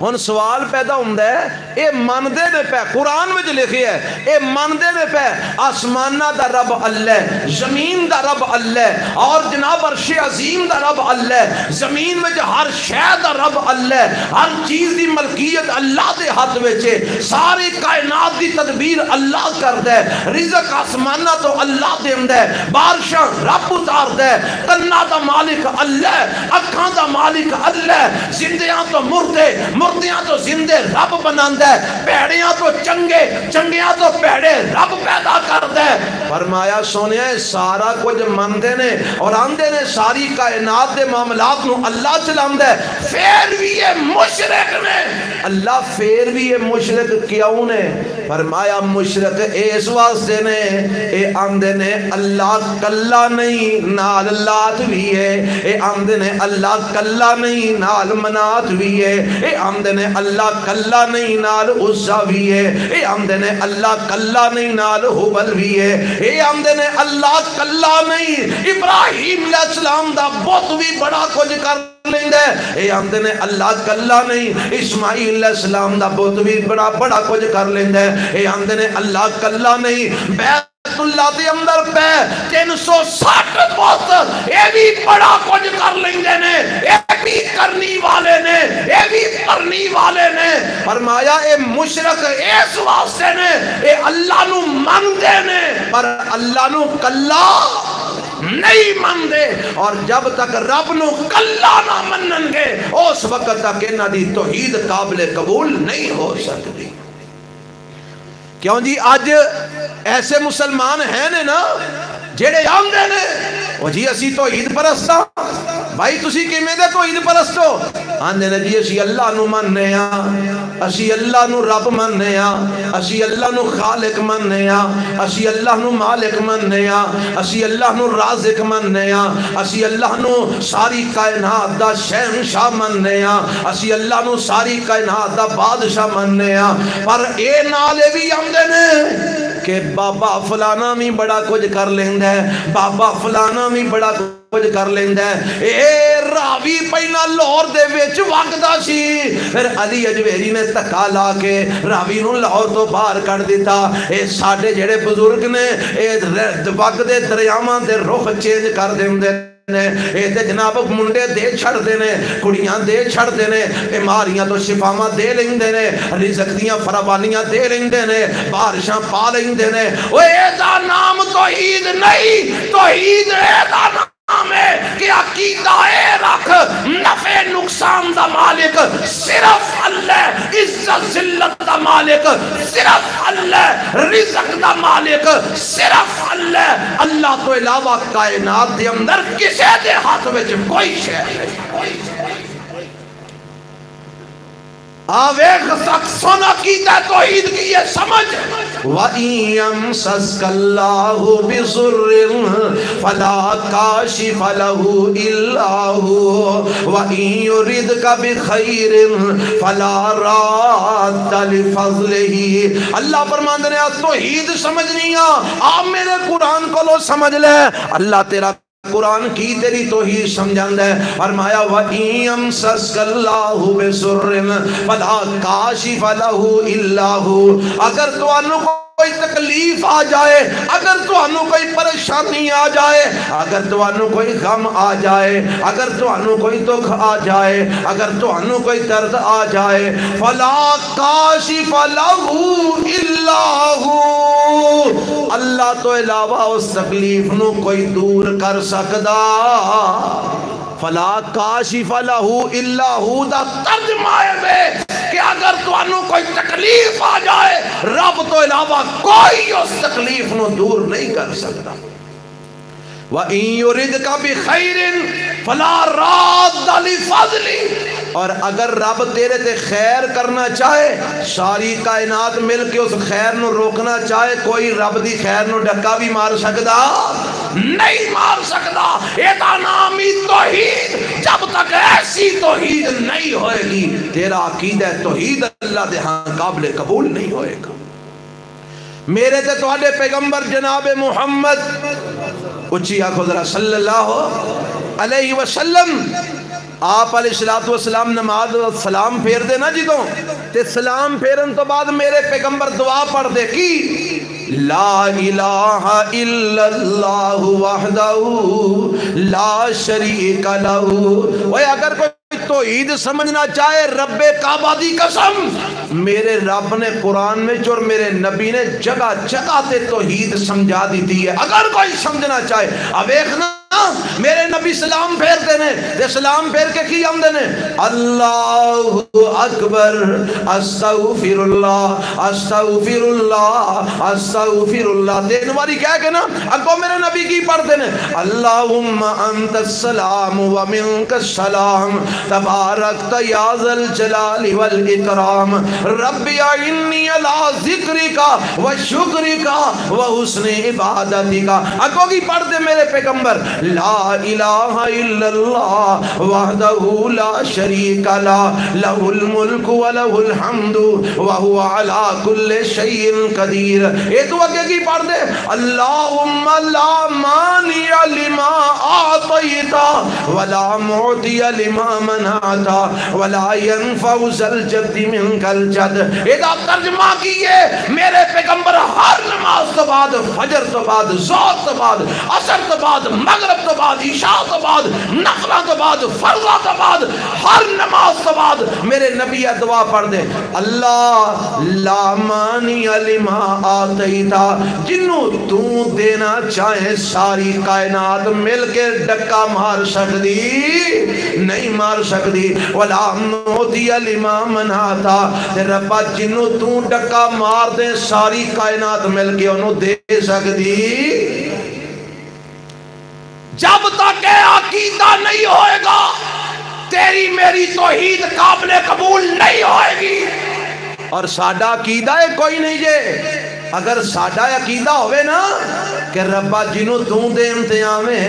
ہن سوال پیدا ہوندا ہے اے مندے نے پہ، قرآن وچ لکھے ہے اے مندے نے پہ آسمانہ دا رب اللہ، زمین دا رب اللہ، اور جناب عرش عظیم دا رب اللہ، زمین وچ ہر شے دا رب اللہ، ہر چیز دی ملکیت اللہ دے ہاتھ وچ ہے، ساری کائنات دی تدبیر اللہ کردا ہے، رزق آسمانہ تو اللہ دیندا ہے، بارشاں رب اتاردا ہے، کناں دا مالک اللہ، اکھاں دا مالک اللہ، زندیاں تو مردے، مردیاں تو زندے رب بناندا ہے، پیڑیاں تو چنگے، چنگیاں تو پیڑے رب پیدا کردا ہے۔ فرمایا سونیا سارا کچھ مندے نے اور آندے نے ساری کائنات دے معاملات نو اللہ چلاندا ہے، پھر بھی یہ مشرک نے۔ اللہ پھر بھی یہ مشرک کیوں نے؟ فرمایا مشرک اس واسطے نے اے آندے نے اللہ کلا نہیں نال لات بھی ہے، اے آندے نے اللہ کلا نہیں نال منات بھی ہے، اے آمدے نے اللہ کلا نہیں نال عزا بھی ہے، اے آمدے نے اللہ کلا نہیں نال حبل بھی ہے، اے آمدے نے اللہ کلا نہیں ابراہیم علیہ السلام دا بت بھی بڑا کچھ کر لیندے، اے آمدے نے اللہ کلا نہیں اسماعیل علیہ السلام دا بت بھی بڑا کچھ کر لیندے، اے آمدے نے اللہ کلا نہیں بیت اللہ دے اندر پہ 360 بت اے بھی بڑا کچھ کر لیندے نے، اے بھی کرنی والے نے، اے بھی کرنی والے نے۔ فرمایا اے مشرک اس واسطے نے اے اللہ نو مندے نے پر اللہ نو کلا نہیں مندے، اور جب تک رب نو کلا نہ منن گے اس وقت تک انہاں دی توحید قابل قبول نہیں ہو سکتی۔ کیوں جی آج ایسے مسلمان ہیں نا جڑے آندے نے وہ جی اسی توحید پرستا بھائی تسی کیویں دے توحید پرست ہو؟ آندے نے جی اسی اللہ نو مننے ہاں، اسی اللہ نو رب مننے ہاں، اسی اللہ نو خالق مننے ہاں، اسی اللہ نو مالک مننے ہاں، اسی اللہ نو رازق مننے ہاں، اسی اللہ نو ساری کائنات دا شہنشاہ مننے ہاں، اسی اللہ نو ساری کائنات دا بادشاہ مننے ہاں۔ پر اے نالے بھی آمدے نے کہ بابا فلانا بھی بڑا کچھ کر لیندہ ہے، بابا فلانا بھی بڑا کچھ کر لیندہ ہے۔ اے راوی پہنا لاہور دے وچ وقتا سی، پھر علی اجویری نے تکا لا کے راوی نو لاہور تو باہر کر دیتا۔ اے ساڑھے جڑے بزرگ نے اے وقت دے دریامان دے رخ چینج کر دیندے اے تے جناب منڈے دے چھڑ دینے، کڑیاں دے چھڑ دینے، بیماریاں تو شفاواں دے لیندے نے، رزق دیاں فراوانیاں دے لیندے نے، بارشاں پا لیندے نے۔ او اے دا نام توحید نہیں، توحید اے دا نام ہے کہ عقیدہ اے رکھ نفع نقصان دا مالک صرف اللہ، عزت ذلت دا مالک صرف اللہ، رزق دا مالک صرف اللہ۔ اللہ تو علاوہ کائنات دے اندر کسے دے ہاتھ وچ کوئی شے نہیں۔ آویخ سکسون عقیدہ توحید کی یہ سمجھ وَإِن يَمْسَسْكَ اللَّهُ بِضُرٍّ فَلَا كَاشِفَ لَهُ إِلَّا هُوَ وَإِن يُرِدْكَ بِخَيْرٍ فَلَا رَادَّ لِفَضْلِهِ۔ اللہ فرماندے نے توحید سمجھنی آپ میرے قرآن کو لو سمجھ لے۔ اللہ تیرا قرآن کی تیری توحید سمجھاندہ ہے۔ فرمایا وَإِن يَمْسَسْكَ اللَّهُ بِضُرٍّ فَلَا كَاشِفَ لَهُ إِلَّا هُوَ۔ اگر تو انو کوئی تکلیف آ جائے، اگر تو انو کوئی پریشانی آ جائے، اگر تو انو کوئی غم آ جائے، اگر تو انو کوئی دکھ آ جائے، اگر تو انو کوئی درد آ جائے، فَلَا كَاشِفَ لَهُ إِلَّا هُوَ۔ اللہ تو علاوہ اس تکلیف نو کوئی دور کر سکدا۔ فَلَا كَاشِفَ لَهُ إِلَّا هُوَ دا ترجمہ ہے کہ اگر تو انو کوئی تکلیف آ جائے، رب تو علاوہ کوئی اس تکلیف نو دور نہیں کر سکتا۔ وَإِن يُرِدْكَ بِخَيْرٍ فَلَا رَادَّ لِفَضْلِهِ۔ اور اگر رب تیرے تے خیر کرنا چاہے، ساری کائنات مل کے اس خیر نو روکنا چاہے، کوئی رب دی خیر نو ڈکا بھی مار سکدا نہیں مار سکدا۔ ایتا نامی توحید جب تک ایسی توحید نہیں ہوئے گی، تیرا عقیدہ توحید اللہ دے ہاں قابل قبول نہیں ہوئے گا۔ میرے تے تواڈے پیغمبر جناب محمد اچھی آنکھو ذرا صلی اللہ علیہ وسلم، آپ علیہ السلام نماز سلام پھیر دے نا جدوں تے سلام پھیرن تو بعد میرے پیغمبر دعا پڑھ دے کی لا الہ الا اللہ وحدہ لا شریک لہ۔ وہ اگر کوئی توحید سمجھنا چاہے، رب کعبہ دی قسم میرے رب نے قرآن میں اور میرے نبی نے جگہ جگہ تے توحید سمجھا دیتی ہے۔ اگر کوئی سمجھنا چاہے، اب ایکنا میرے نبی سلام پھیر دینے دے، سلام پھیر کے کی ہم دینے اللہ اکبر استغفر اللہ استغفر اللہ استغفر اللہ دین واری کیا ہے کہ نا اگو میرے نبی کی پڑھ دینے اللہم انت السلام ومنک السلام تبارکت یا ذا الجلال والاکرام ربی انی علی ذکرکا و شکرکا و حسن عبادتکا۔ اگو کی پڑھ دے میرے پیغمبر لا الہ الا اللہ وحدہ لا شریک لہ لہ الملک و لہ الحمد وہو علی کل شیء قدیر۔ یہ تو آگے کی پڑھ دے اللہم لا مانع لما آتیتا ولا معطی لما منعتا ولا ينفع ذا الجد منک الجد۔ یہ تو ترجمہ کیے میرے پیغمبر ہر نماز تو بعد، فجر تو بعد، ظہر تو بعد، عصر تو بعد، مغرب تو بعد، عشاء تو بعد، نفلہ تو بعد، فرضہ تو بعد، ہر نماز تو بعد میرے نبی دعا پڑھ دے اللہ لا مانع لما آتیتا، جنوں تو دینا چاہے ساری کائنات مل کے ڈکا مار سکتی نہیں مار سکتی، ولا معطی لما منعتا، ربا جنوں تو ڈکا مار دے ساری کائنات مل کے انہوں دے سکتی۔ جب تک عقیدہ نہیں ہوئے گا تیری میری توحید قابل قبول نہیں ہوئے گی. اور ساڈا عقیدہ ہے کوئی نہیں جے. اگر ساڈا عقیدہ ہوئے نا کہ ربا جنوں تو دے امتحان میں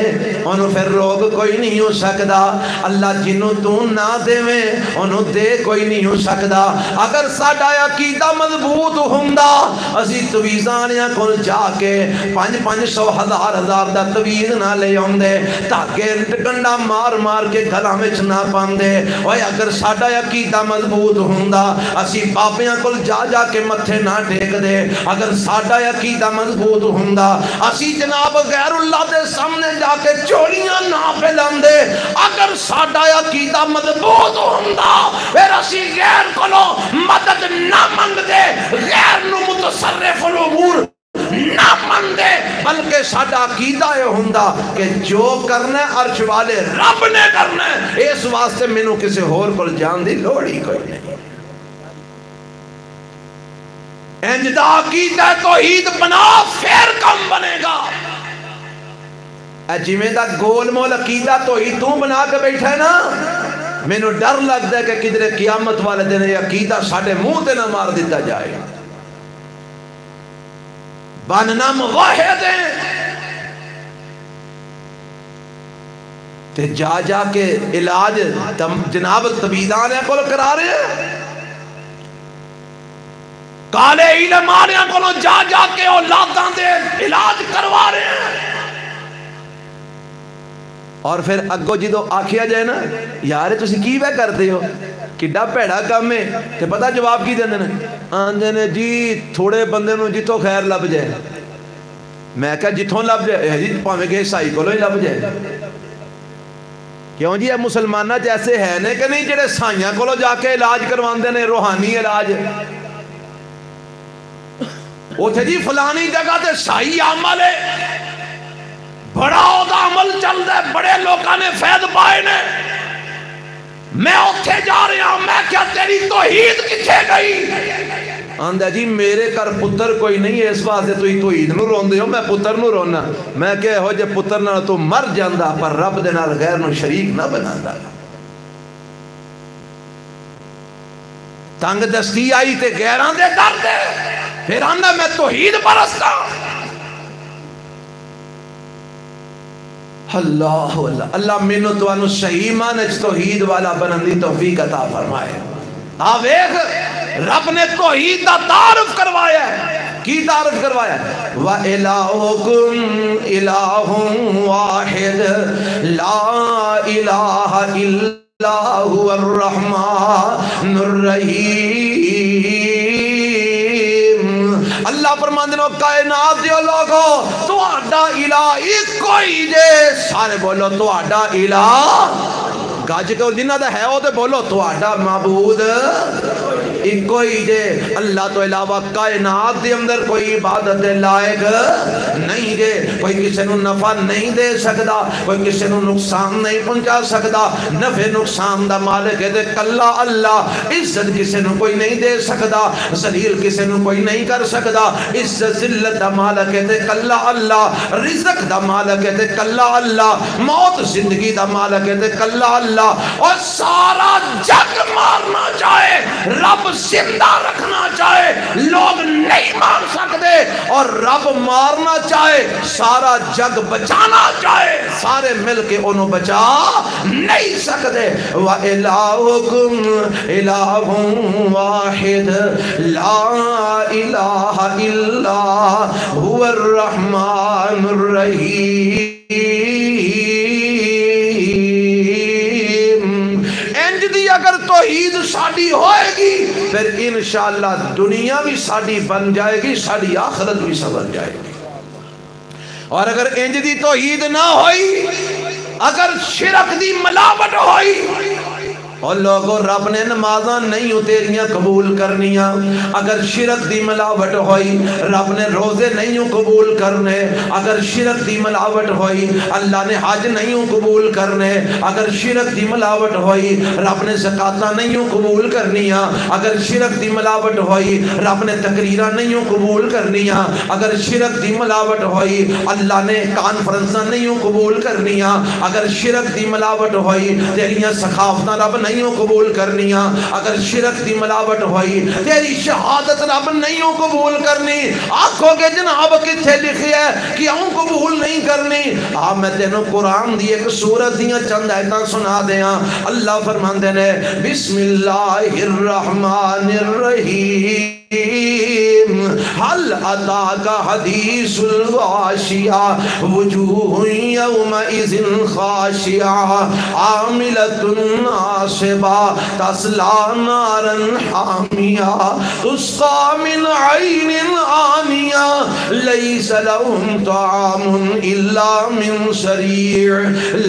انہوں پھر روگ کوئی نہیں ہو سکتا, اللہ جنوں تو نہ دے میں انہوں دے کوئی نہیں ہو سکتا. اگر ساڈا عقیدہ مضبوط ہوندا اسی تویزانیاں کو جا کے 500 1000 دا تویز نہ لے آندے تاکہ ڈنڈا مار مار کے گھراں وچ نہ پاندے. اوے اگر ساڈا عقیدہ مضبوط ہوندا اسی بابیاں کو جا جا کے متھے نہ ٹیک دے. اگر ساڈا عقیدہ مضبوط ہوندا اسی جناب غیر اللہ دے سامنے جا کے چوڑیاں نہ پھیلاندے. اگر ساڈا عقیدہ مضبوط ہوندا پھر اسی غیر کولو مدد نہ منگدے, غیر نو متصرف الامور نہ مندے, بلکہ ساڈا عقیدہ یہ ہوندا کہ جو کرنا ہے عرش والے رب نے کرنا ہے. اس واسطے مینوں کسی ہور کول جان دی لوڑ ہی کوئی نہیں. انجدہ عقیدہ توحید بنا پھر کم بنے گا. جویں دا گول مول عقیدہ توحید تو بنا کے بیٹھا ہے نا, مینوں ڈر لگتا ہے کہ کدھر قیامت والے دن یہ عقیدہ ساڈے منہ تے نہ مار دیتا جائے. بننا موحد ہیں تے جا جا کے علاج جناب طبیبان کو کرا رہے ہیں, کالے علم آریاں کو جا جا کے اولاداں دے علاج کروا رہے ہیں. اور پھر اگو جدو آکھیا جائے نا یار تسی کی بے کرتے ہو کڈا پیڑا کام ہے تے پتہ جواب کی دیندے نے, آندے نے جی تھوڑے بندے نو جتوں خیر لب جائے. میں کہا جتوں لب جائے جی پاویں کہ عیسائی کولوں ہی لب جائے. کیوں جی یہ مسلمانہ جیسے ہے نے کہ نہیں جڑے سائیاں کولوں جا کے علاج کرواندے نے روحانی علاج. اوتھے جی فلانی جگہ تے سائی عمل ہے, بڑا اودا عمل چل دے, بڑے لوگاں نے فیض پائے نے, میں اوتھے جا رہا ہوں. میں کیا تیری توحید کتھے گئی؟ آندہ جی میرے کر پتر کوئی نہیں ہے اس واسطے تو ہی توحید نو رون دے ہو, میں پتر نو رونا. میں کہ ہو جے پتر نہ تو مر جاندہ پر رب دے نال غیر نو شریک نہ بناندہ. تنگ دستی آئی تے غیران دے در دے, پھر آندہ میں توحید پرستا. اللہ اللہ اللہ مینو تو انو صحیح مانچ توحید والا بنندی توفیق عطا فرمائے. آویخ رب نے توحید دا تعارف کروایا ہے. کی تعارف کروایا ہے؟ وَإِلَٰهُكُمْ إِلَٰهٌ وَاحِدٌ لَا إِلَٰهَ إِلَّا هُوَ الرَّحْمَٰنُ الرَّحِيمُ. اللہ فرماندے نو کائنات دیو لوگو تو آڈا الہ ایک کوئی جے, سارے بولو تو آڈا الہ گاج کے جنہ دا ہے ہو تے بولو تو آڈا معبود ایک کوئی جے. اللہ تو علاوہ کائنات دے اندر کوئی عبادت لائق نہیں جے. کوئی کسی نو نفع نہیں دے سکتا, کوئی کسی نو نقصان نہیں پہنچا سکتا. نفع نقصان دا مالک ہے تے کلا اللہ. عزت کسی نو کوئی نہیں دے سکتا, ذلیل کسی نو کوئی نہیں کر سکتا. عزت ذلت دا مالک ہے تے کلا اللہ. رزق دا مالک ہے تے کلا اللہ. موت زندگی دا مالک ہے تے کلا اللہ. اور سارا جگ مارنا چاہے, رب زندہ رکھنا چاہے, لوگ نہیں مار سکتے. اور رب مارنا چاہے, سارا جگ بچانا چاہے, سارے مل کے انہوں بچا نہیں سکتے. وَإِلَٰهُكُمْ إِلَٰهٌ وَاحِدٌ لَا إِلَٰهَ إِلَّا هُوَ الرَّحْمَٰنُ الرَّحِيمُ. اگر توحید ساڑی ہوئے گی پھر انشاءاللہ دنیا بھی ساڑی بن جائے گی, ساڑی آخرت بھی سبر جائے گی. اور اگر انج دی توحید نہ ہوئی, اگر شرک دی ملاوٹ ہوئی, اور لوگوں رب نے نمازاں نہیں تیریاں قبول کرنیاں اگر شرک دی ملاوٹ ہوئی، رب نے روزے نہیں قبول کرنے اگر شرک دی ملاوٹ ہوئی، اللہ نے حج نہیں قبول کرنے اگر شرک دی ملاوٹ ہوئی، رب نے زکاتاں نہیں قبول کرنیاں اگر شرک دی ملاوٹ ہوئی، رب نے تقریراں نہیں قبول کرنیاں اگر شرک دی ملاوٹ ہوئی، اللہ نے کانفرنساں نہیں قبول کرنیاں اگر شرک دی ملاوٹ ہوئی، تیریاں سخافتاں رب نہیں قبول کرنیاں اگر شرک دی ملاوٹ ہوئی، تیری شہادت رب نہیں قبول کرنی۔ آنکھوں کے جناب کتھے لکھی ہے کہ ہوں قبول نہیں کرنی؟ میں تینوں قرآن دی ایک سورت دیاں چند آیتاں سنا دیاں۔ اللہ فرماندے نے بسم اللہ الرحمن الرحیم هل أتاك حديث الغاشية وجوه يومئذ خاشعة عاملة ناصبة تصلى نارا حامية تسقى من عين آنية ليس لهم طعام إلا من سريع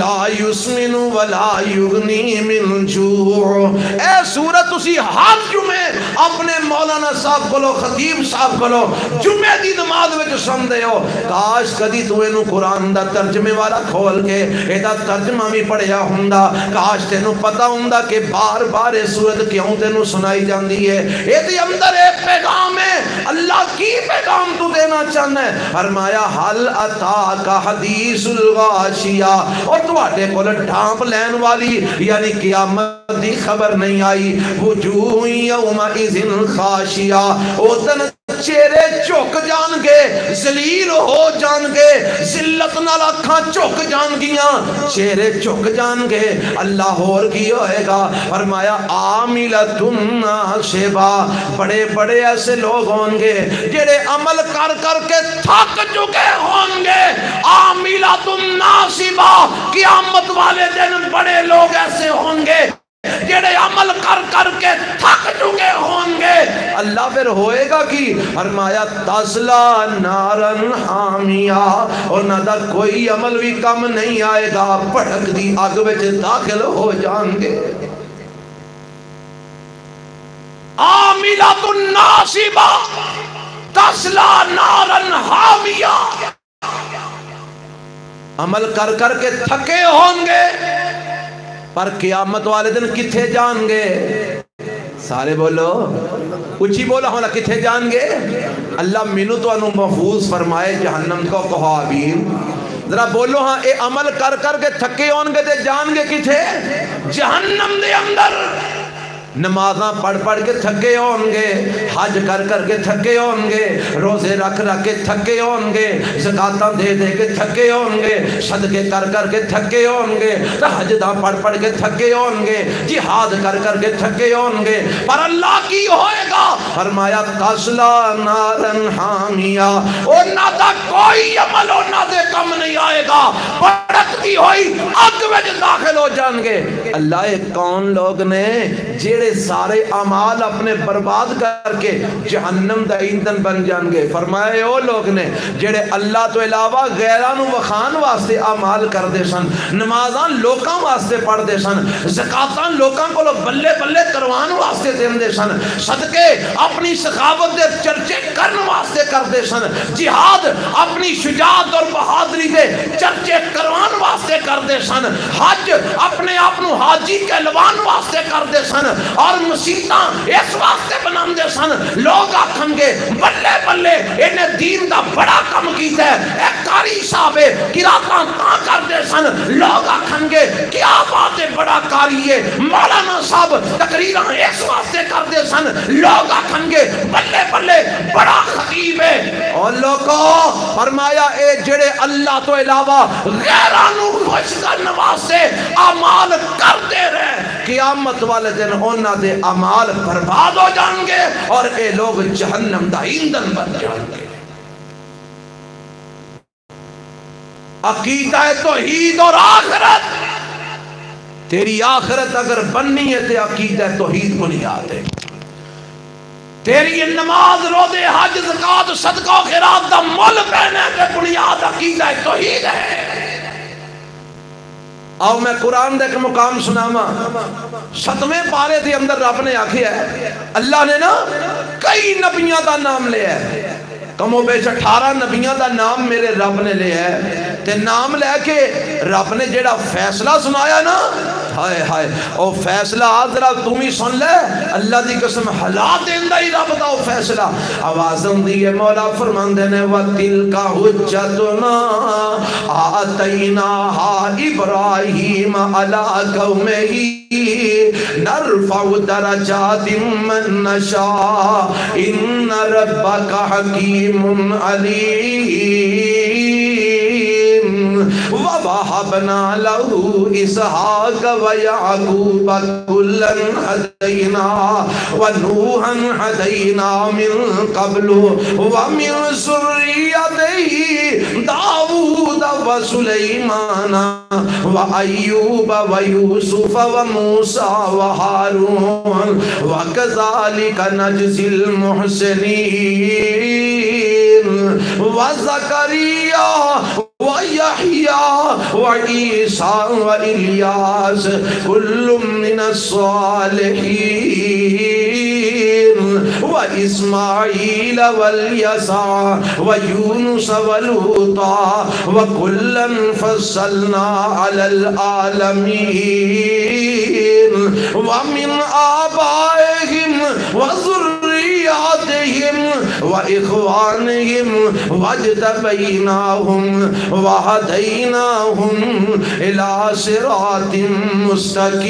لا يسمن ولا يغني من جوع۔ اے سورت اسی ہر جمعے اپنے مولانا صاحب کلو، خطیب صاحب کلو جمعے دی نماز وچ سن دے ہو۔ کاش کدی تو اینو قرآن دا ترجمے والا کھول کے ایدہ ترجمہ بھی پڑھیا ہوندا، کاش تینو پتا ہوندا کہ بار بار سورت کیوں تینو سنائی جاندی ہے۔ ایدی اندر ایک پیغام ہے، اللہ کی پیغام تو دینا چاہنا ہے۔ فرمایا حل اتاک حدیث الغاشیہ، اور تو آٹے کول ڈھانپ لین والی یعنی قیامت دی خبر نہیں آئی۔ وجوہ یومئذ خاشیہ، او دن چہرے چوک جان گے، ذلیل ہو جان گے، ذلت نال اکھاں چوک جان گیاں، چہرے چوک جان گے۔ اللہ اور کی ہوئے گا؟ فرمایا عاملۃ ناصبہ، بڑے بڑے ایسے لوگ ہوں گے جڑے عمل کر کر کے تھک چکے ہوں گے۔ عاملۃ ناصبہ، قیامت والے دن بڑے لوگ ایسے ہوں گے جڑے عمل کر کر کے تھک چکے ہوں گے۔ اللہ پھر ہوئے گا کی؟ فرمایا تسلا نارن حامیہ، اور نہ دا کوئی عمل بھی کم نہیں آئے گا، بھڑک دی آگ وچ داخل ہو جان گے۔ عاملۃ ناصبہ تسلا نارن حامیہ، عمل کر کر کے تھکے ہوں گے، پر قیامت والے دن کتھے جان گے؟ سارے بولو، اچھی بولا ہونا، کتھے جان گے؟ اللہ منو تو انو محفوظ فرمائے جہنم کو قحابین۔ ذرا بولو ہاں، اے عمل کر کر کے تھکے ہوں گے تے جان گے کتھے؟ جہنم دے اندر۔ نمازاں پڑھ پڑھ کے تھکے ہوں گے، حج کر کر کے تھکے ہوں گے، روزے رکھ رکھ کے تھکے ہوں گے، زکاتاں دے دے کے تھکے ہوں گے، صدقے کر کر کے تھکے ہوں گے، تہجداں پڑھ پڑھ کے تھکے ہوں گے، جہاد کر کر کے تھکے ہوں گے، پر اللہ کی ہوئے گا؟ فرمایا تسلا نارن حامیہ، اور نہ دا کوئی عمل اور نہ دے کم نہیں آئے گا، بڑھتی ہوئی آگ میں داخل ہو جان گے۔ اللہ کون لوگ نے جیڑے سارے اعمال اپنے برباد کر کے جہنم دا ایندھن بن جان گے؟ فرمایا او لوگ نے جیڑے اللہ تو علاوہ غیرانو وخان واسطے اعمال کر دے سن، نمازاں لوکاں واسطے پڑھ دے سن، زکاتاں لوکاں کو بلے بلے کروان واسطے دین دے سن، صدقے اپنی سخاوت دے چرچے کرن واسطے کر دے سن، جہاد اپنی شجاعت اور بہادری دے چرچے کروان واسطے کر دے سن، حج اپنے آپنو حاجی کہلوان واسطے کر دے سن، اور مسیحاں اس واسطے بنام دے سن۔ لوگ آکھن گے بلے بلے انہیں دین دا بڑا کم کیتا ہے، ایک کاری صاحب قراتاں تاں کر دے سن۔ لوگ آکھن گے کیا بات ہے، بڑا کاری ہے، مولانا صاحب تقریراں اس واسطے کر دے سن۔ لوگ آکھن گے بلے بلے بڑا خطیب ہے۔ اور لوگوں فرمایا اے جڑے اللہ تو علاوہ غیرانو خوش کرنے واسطے اعمال کرتے رہے، قیامت والے دن انہاں دے اعمال برباد ہو جان گے اور اے لوگ جہنم دا ایندھن بن جان گے۔ عقیدہ توحید اور آخرت، تیری آخرت اگر بننی ہے تے عقیدہ توحید بنیاد ہے۔ تیری نماز روزے حج زکات صدقہ و خیرات دا مول پہنے تے بنیاد عقیدہ توحید ہے۔ آؤ میں قرآن دے ایک مقام سناما 7ویں پارے دے اندر رب نے آکھیا ہے اللہ نے نا کئی نبیوں دا نام لیا ہے کم و بیش 18 نبیوں دا نام میرے رب نے لیا ہے تے نام لے کے رب نے جیڑا فیصلہ سنایا نا ہائے ہائے او فیصلہ ذرا تم ہی سن لے اللہ دی قسم حالات دیندہ ہی رب دا او فیصلہ آوازم دیئے مولا فرماندے نے وَتِلْكَ حُجَّتُنَا آتَيْنَاهَا إِبْرَاهِيمَ عَلَىٰ قَوْمِهِ نَرْفَعُ دَرَجَاتٍ مَّن نَّشَاءُ إِنَّ رَبَّكَ حَكِيمٌ عَلِيمٌ وَوَهَبْنَا لَهُ إِسْحَاقَ وَيَعْقُوبَ كُلًّا هَدَيْنَا وَنُوحًا هَدَيْنَا مِن قَبْلُ وَمِن ذُرِّيَّتِهِ دَاوُودَ وَسُلَيْمَانَ وَأَيُّوبَ وَيُوسُفَ وَمُوسَى وَهَارُونَ وَكَذَلِكَ نَجْزِي الْمُحْسِنِينَ وَزَكَرِيَّا وَيَحْيَا وَعِيسَى وَإِلْيَاسَ كُلٌّ مِّنَ الصَّالِحِينَ وَإِسْمَاعِيلَ وَالْيَسَعَ وَيُونُسَ وَلُوطًا وَكُلًّا فَضَّلْنَا عَلَى الْعَالَمِينَ وَمِنْ آبَائِهِمْ وَذُرِّيَّاتِهِمْ وَإِخْوَانِهِمْ وَاجْتَبَيْنَاهُمْ وَهَدَيْنَاهُمْ إِلَى صِرَاطٍ مُسْتَقِيمٍ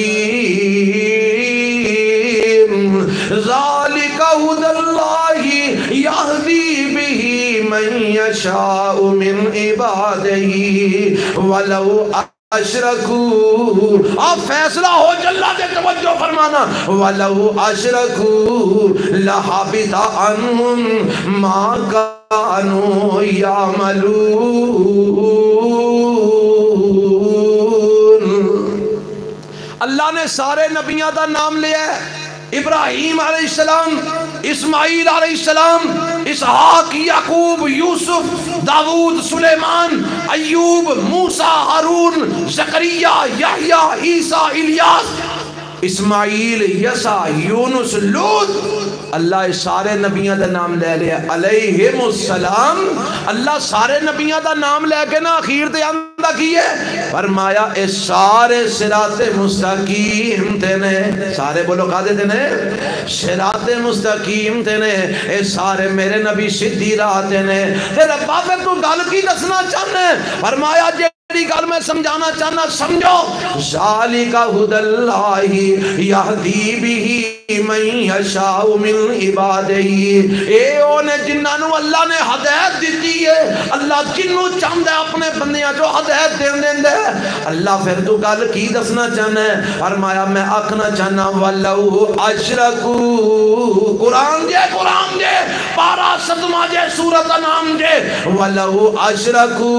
ذَلِكَ هُدَى اللَّهِ يَهْدِي بِهِ مَن يَشَاءُ مِنْ عِبَادِهِ وَلَوْ اشرکو آپ فیصلہ ہو جلہ دے توجہ فرمانا وَلَوْ أَشْرَكُوا لَحَبِطَ عَنْهُمْ مَا كَانُوا يَعْمَلُونَ اللہ نے سارے نبیوں دا نام لیا ہے ابراہیم علیہ السلام اسماعیل علیہ السلام اسحاق یعقوب یوسف داود سلیمان ایوب موسیٰ ہارون زکریہ یحییٰ عیسیٰ الیاس اسماعیل یسع یونس لوط اللہ سارے نبیوں دا نام لے لیا علیہم السلام اللہ سارے نبیوں دا نام لے کے نا اخیر تے اندہ کیے فرمایا اے سارے صراط مستقیم تے نے سارے بولو کہا دیتے نے صراط مستقیم تے نے اے سارے میرے نبی سدھی راہ تے نے پھر ابا پھر تو گل کی دسنا چاہنے فرمایا جیڑی گل میں سمجھانا چاہنا سمجھو ذالک ھدی اللہ یہدی بہ من یشاء من عبادہ اے اونے جنہاں نو اللہ نے ہدایت دیتی ہے اللہ جنوں چاہندا ہے اپنے بندیاں جو ہدایت دیندا ہے اللہ پھر تو گل کی دسنا چاہنا ہے فرمایا میں آکھنا چاہنا ولو اشرکو قرآن جے پارا صدمہ جے سورت نام جے ولو اشرکو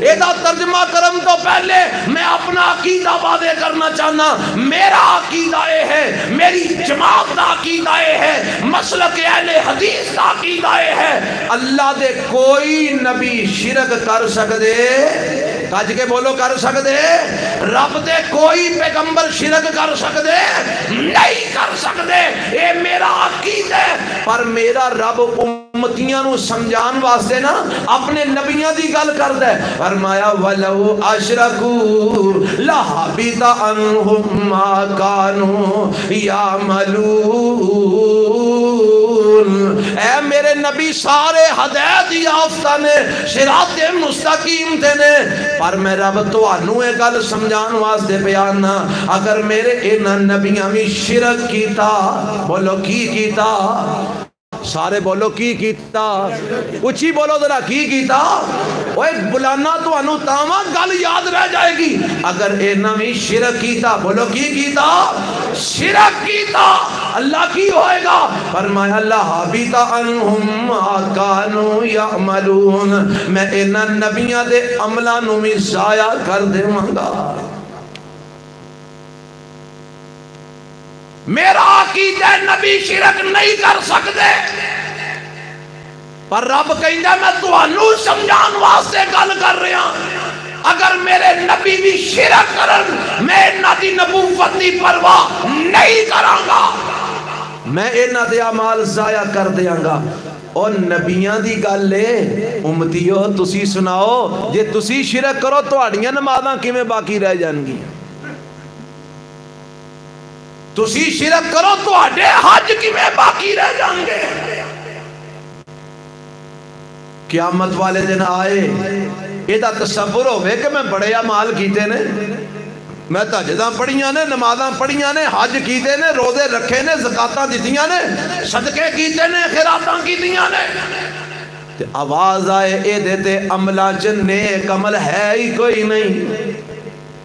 ایدہ ترجمہ کرم تو پہلے میں اپنا عقیدہ واضح کرنا چاہنا میرا عقیدہ یہ ہے میری جماعت کا عقیدہ یہ ہے مسلک اہل حدیث کا عقیدہ یہ ہے اللہ دے کوئی نبی شرک کر سکدے کج کے بولو کر سکدے رب دے کوئی پیغمبر شرک کر سکدے نہیں کر سکدے اے میرا عقیدہ ہے پر میرا رب امتیاں نو سمجھان واسطے نا اپنے نبیاں دی گل کردا ہے فرمایا ولو اشرکوا لحبط عنہم ما کانوا یعملون اے میرے نبی سارے ہدایت یافتہ نے صراط مستقیم تے نے پر میں رب تانوں اے گل سمجھان واسطے بیان اگر میرے انہاں نبیاں وی شرک کیتا بولو کی کیتا سارے بولو کی کیتا اچھی بولو ذرا کی کیتا اوے بلانا تو انو تاواں گل یاد رہ جائے گی اگر اے نویں شرک کیتا بولو کی کیتا شرک کیتا اللہ کی ہوئے گا فرمایا اللہ حبیط عنہم ما کانوا یعملون میں انہاں نبیاں دے عملاں نو وی ضائع کر دیواں گا میرا عقیدہ نبی شرک نہیں کر سکتے پر رب کہندا میں تانوں سمجھان واسطے گل کر رہا ہاں، اگر میرے نبی بھی شرک کرن میں انہاں دی نبوت دی پرواہ نہیں کراں گا، میں انہاں دے اعمال ضائع کر دیاں گا۔ اور نبیاں دی گل ہے امتیو تسی سناؤ جے تسی شرک کرو تہاڈیاں نمازاں کیویں باقی رہ جان گی؟ تسی شرک کرو تہاڈے حج کیویں باقی رہ جان گے؟ قیامت والے دن آئے ایدہ تصور ہوئے کہ میں بڑے اعمال کیتے نے، میں تہجداں پڑھیاں نے، نمازاں پڑھیاں نے، حج کیتے نے، روزے رکھے نے، زکاتاں دتیاں نے، صدقے کیتے نے، خیراتاں کیتیاں نے، تے آواز آئے اے دیتے عملہ چ نیک عمل ہے ہی کوئی نہیں،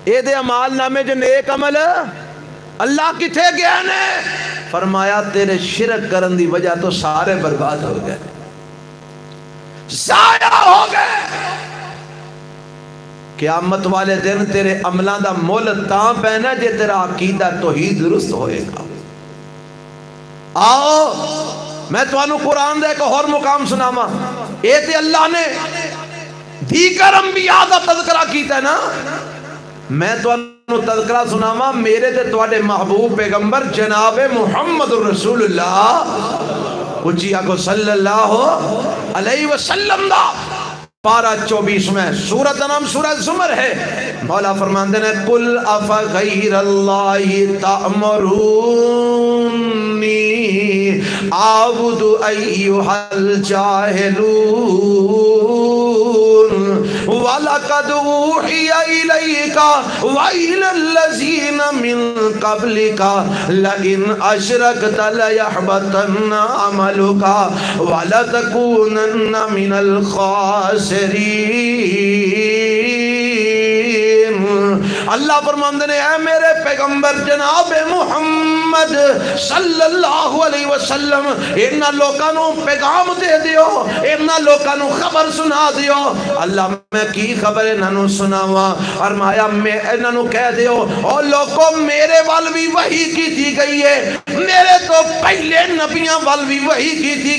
اے دے عمال نامے جو نیک عمل اللہ کتھے گیا نے؟ فرمایا تیرے شرک کرن دی وجہ تو سارے برباد ہو گئے، ضائع ہو گئے۔ قیامت والے دن تیرے عملان دا مول تاں پہنا جے تیرا عقیدہ توحید درست ہوئے گا۔ آؤ میں تو انہوں قرآن دے ایک اور مقام سناما، اے تے اللہ نے دیگر انبیاء دا تذکرہ کیتا ہے نا، میں تو انہوں تذکرہ سناما میرے تے توڑے محبوب پیغمبر جناب محمد رسول اللہ اچھی آکو صلی اللہ علیہ وسلم دا پارہ 24 میں سورت نام سورت زمر ہے، مولا فرمان دینے قل افغیر اللہ تأمرونی اعبد ایہا الجاہلون وَلَقَدْ أُوحِيَ إِلَيْكَ وَإِلَى الَّذِينَ مِن قَبْلِكَ لَئِنْ أَشْرَكْتَ لَيَحْبَطَنَّ عَمَلُكَ وَلَتَكُونَنَّ مِنَ الْخَاسِرِينَ۔ اللہ فرماندے نے اے میرے پیغمبر جناب محمد صلی اللہ علیہ وسلم انہاں لوکاں نوں پیغام دے دیو، انہاں لوکاں نوں خبر سنا دیو۔ اللہ میں کی خبر انہاں نوں سناواں؟ فرمایا میں انہاں نوں کہہ دیو او لوکو میرے وال بھی وحی کی تھی گئی ہے، میرے تو پہلے نبیاں وال بھی وحی کی تھی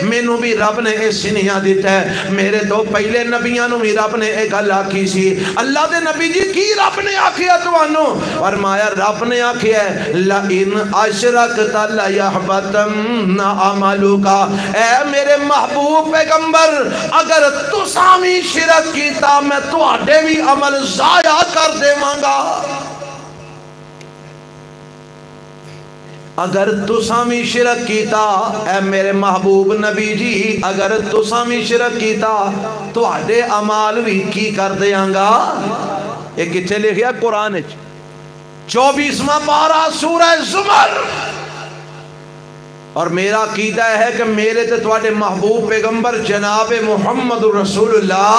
میں نو بھی رب نے اے سنیاں دیتا ہے، میرے تو پہلے نبیاں نو بھی رب نے ایک اللہ کی سی۔ اللہ دے نبی جی کی رب نے آکھیا توانو؟ فرمایا رب نے آکھیا ہے لَإِنْ أَشْرَكْتَ لَيَحْبَطَنَّ عَمَلُكَ، اے میرے محبوب پیغمبر اگر تساں بھی شرک کیتا میں تواڈے بھی عمل ضائع کر دیواں گا۔ اگر تساں بھی شرک کیتا اے میرے محبوب نبی جی اگر تساں بھی شرک کیتا تو آدھے عمال بھی کی کر دیاں گا۔ ایک کتھے لکھیا قرآن 24واں پارہ سورہ زمر، اور میرا عقیدہ ہے کہ میرے تے تواڈے محبوب پیغمبر جناب محمد رسول اللہ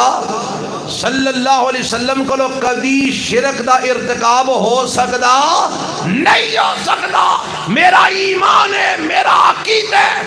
صلی اللہ علیہ وسلم کو کبھی شرک دا ارتکاب ہو سکتا نہیں ہو سکتا، میرا ایمان ہے، میرا عقیدہ ہے۔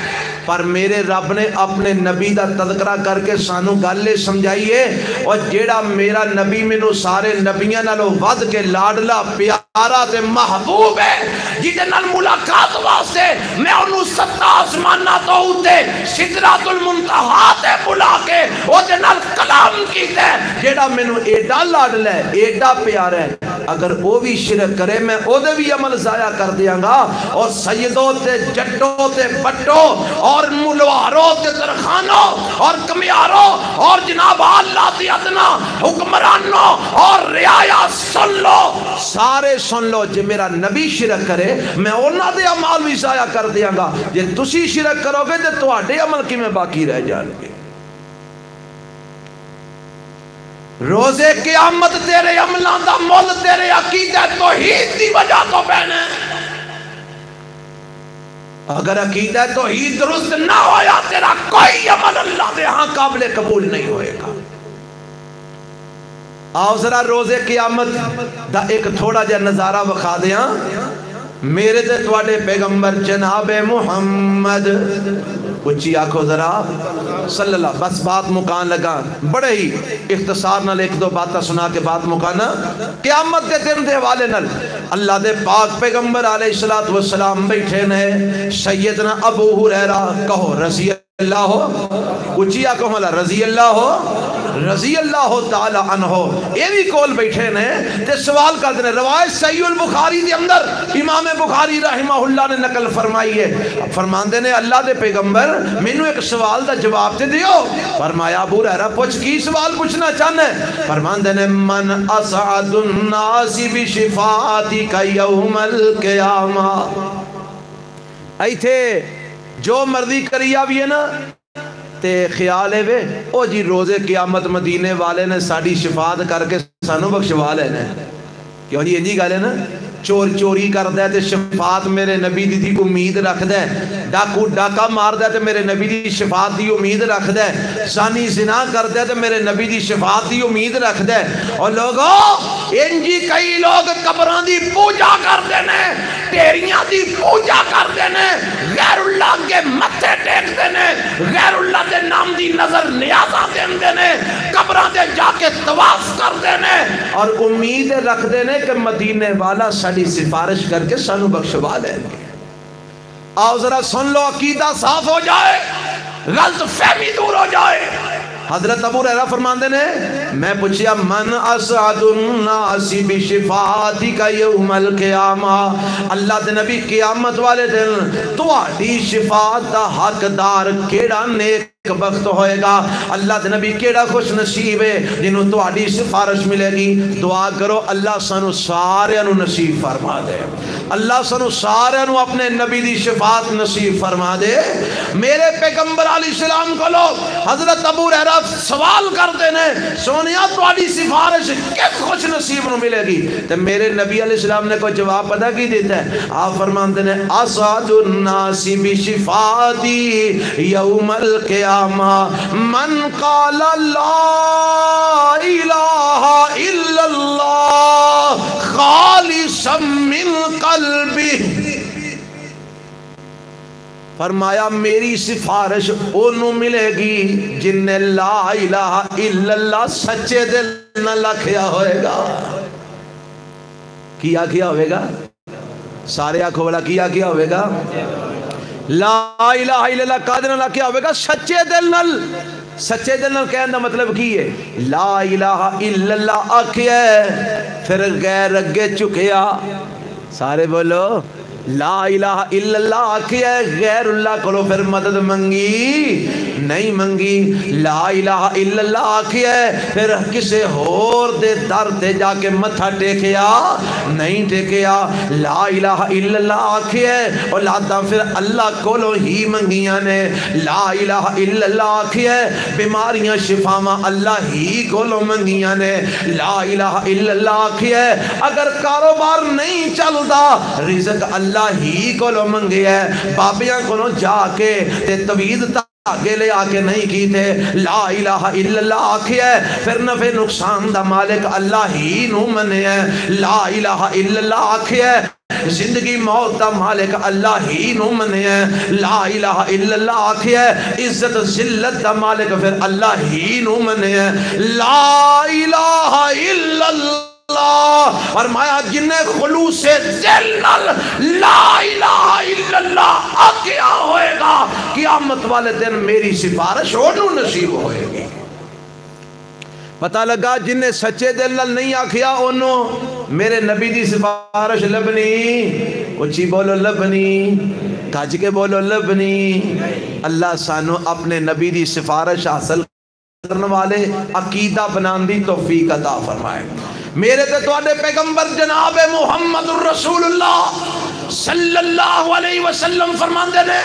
پر میرے رب نے اپنے نبی دا تذکرہ کر کے سانو گالے سمجھائیے، اور جیڑا میرا نبی منو سارے نبیاں نالو ود کے لاڈلا پیارا تے محبوب ہے، جیدے نال ملاقات واسطے میں انہوں 7 آسمانہ تو ہوتے سدرات المنتہا تے بلا کے وہ دے نال کلام کیتے ہیں، جیڑا منو ایڈا لاڈلا ہے ایڈا پیارا ہے، اگر وہ بھی شرک کرے میں او دے بھی عمل ضائع کر دیاں گا۔ اور سیدوں تے جٹوں تے بٹوں اور ملواروں تے درخانوں اور کمیاروں اور جناب اللہ تی ادنا حکمرانوں اور رعایا سن لو، سارے سن لو، جے میرا نبی شرک کرے میں انہاں دے عمال بھی ضائع کر دیاں گا، جے تسی شرک کرو گے تے تواڈے عمل کی میں باقی رہ جان گے۔ روزے قیامت تیرے عملان دا مول تیرے عقیدہ توحید دی وجہ تو بہنے، اگر عقیدہ توحید درست نہ ہویا تیرا کوئی عمل اللہ دے ہاں قابل قبول نہیں ہوئے گا۔ آؤ ذرا روزے قیامت دا ایک تھوڑا جا نظارہ بخا دیاں، میرے تے تواڈے پیغمبر جناب محمد اچھی آنکھو ذرا صلی اللہ، بس بات مکان لگا، بڑے ہی اختصار نال ایک دو باتاں سنا کے بات مکانا۔ قیامت کے دن دے والے نال اللہ دے پاک پیغمبر علیہ السلام بیٹھے نے، سیدنا ابو ہریرہ کہو رضی اللہ اچھی آکو ملا رضی اللہ تعالی عنہ یہ بھی کول بیٹھے نے تے سوال کرتے ہیں. روایت صحیح البخاری دے اندر امام بخاری رحمہ اللہ نے نقل فرمائی ہے. فرماندے نے اللہ دے پیغمبر مینوں ایک سوال دا جواب تے دیو. فرمایا ابو ہریرہ پوچھ کی سوال پوچھنا چاہنے. فرماندے نے من اسعد الناس بشفاعتک یوم القیامہ. ایتھے جو مرضی کری آوی ہے نا تے خیال ہے وے او جی روزے قیامت مدینے والے نے ساڑی شفاعت کر کے سانو بخشوا لینا. کیوں جی انجی گالے نا چوری کر دے تے شفاعت میرے نبی دی امید رکھ دے. ڈاکو ڈاکا مار دے تے میرے نبی دی شفاعت دی امید رکھ دے. زانی زنا کر دے تے میرے نبی دی شفاعت دی امید رکھ دے. اور لوگوں انجی کئی لوگ قبران دی پوجا کر دینے, تیریاں دی پوجا کر دینے, غیر اللہ کے متھے ٹیک دینے, غیر اللہ دے نام دی نظر نیازہ دین دینے, قبران دے جا کے طواف کر دینے اور امید رکھ دینے کہ مدینے والا ساڑی سفارش کر کے سانو بخشوا لیں گے. آؤ ذرا سن لو, عقیدہ صاف ہو جائے, غلط فہمی دور ہو جائے. حضرت ابو ہریرہ فرماندے نے میں پوچھیا من اسعد الناس بشفاعتک یوم القیامہ. اللہ دے نبی قیامت والے دن تواڈی شفاعت دا حقدار کیڑا نیک بخت ہوئے گا. اللہ دے نبی کیڑا خوش نصیب ہے جنہوں تواڈی سفارش ملے گی. دعا کرو اللہ سانو سارے انو نصیب فرما دے, اللہ سانو سارے انو اپنے نبی دی شفاعت نصیب فرما دے. میرے پیغمبر علیہ السلام کو لوگ حضرت ابو ہریرہ سوال کرتے ہیں سونیا تواڈی سفارش کس خوش نصیب نو ملے گی. تے میرے نبی علیہ السلام نے کوئی جواب پتہ کی دیتا ہے. آپ فرماتے ہیں اسعد الناس بشفاعتی یوم القیامہ من قال لا الہ الا اللہ خالصا من قلبہ. فرمایا میری سفارش انہوں ملے گی جن نے لا الہ الا اللہ سچے دل نہ لکھیا ہوئے گا. کیا ہوئے گا؟ سارے آنکھوں والا کیا ہوئے گا؟ لا الہ الا اللہ کا دل نہ لکھیا ہوئے گا سچے دل نل. سچے دل نل کہنے دا مطلب کی ہے لا الہ الا اللہ آکھیا پھر غیر اگے چکیا. سارے بولو لا الہ الا اللہ آکھیا غیر اللہ کو پھر مدد منگی نہیں منگی. لا الہ الا اللہ آکھیا پھر کسے اور دے در تے جا کے متھا ٹیکیا نہیں ٹیکیا. لا الہ الا اللہ آکھیا اولاداں پھر اللہ کو ہی منگیاں نے. لا الہ الا اللہ آکھیا بیماریاں شفاواں اللہ ہی کو منگیاں نے. لا الہ الا اللہ آکھیا اگر کاروبار نہیں چلدا رزق اللہ ہی کو منگے ہے. بابیاں کو جا کے تے توید آگے لے آکے نہیں کی تھے. لا الہ الا اللہ آکھیا پھر نفع نقصان دا مالک اللہ ہی نو منے ہے. لا الہ الا اللہ آکھیا زندگی موت دا مالک اللہ ہی نو منے ہے. لا الہ الا اللہ آکھیا عزت ذلت دا مالک پھر اللہ ہی نو منے ہے. لا الہ الا اللہ فرمایا جن خلوص دل نال لا الہ الا اللہ آکھیا ہوئے گا قیامت والے دن میری سفارش انہوں نصیب ہوئے گی. پتہ لگا جن نے سچے دل نال نہیں آکھیا انہوں میرے نبی دی سفارش لبنی. اچھی بولو لبنی, کج کے بولو لبنی. اللہ سانو اپنے نبی دی سفارش حاصل کرنے والے عقیدہ بنان دی توفیق عطا فرمائے. میرے تے تواڈے پیغمبر جناب محمد الرسول اللہ صلی اللہ علیہ وسلم فرماندے نے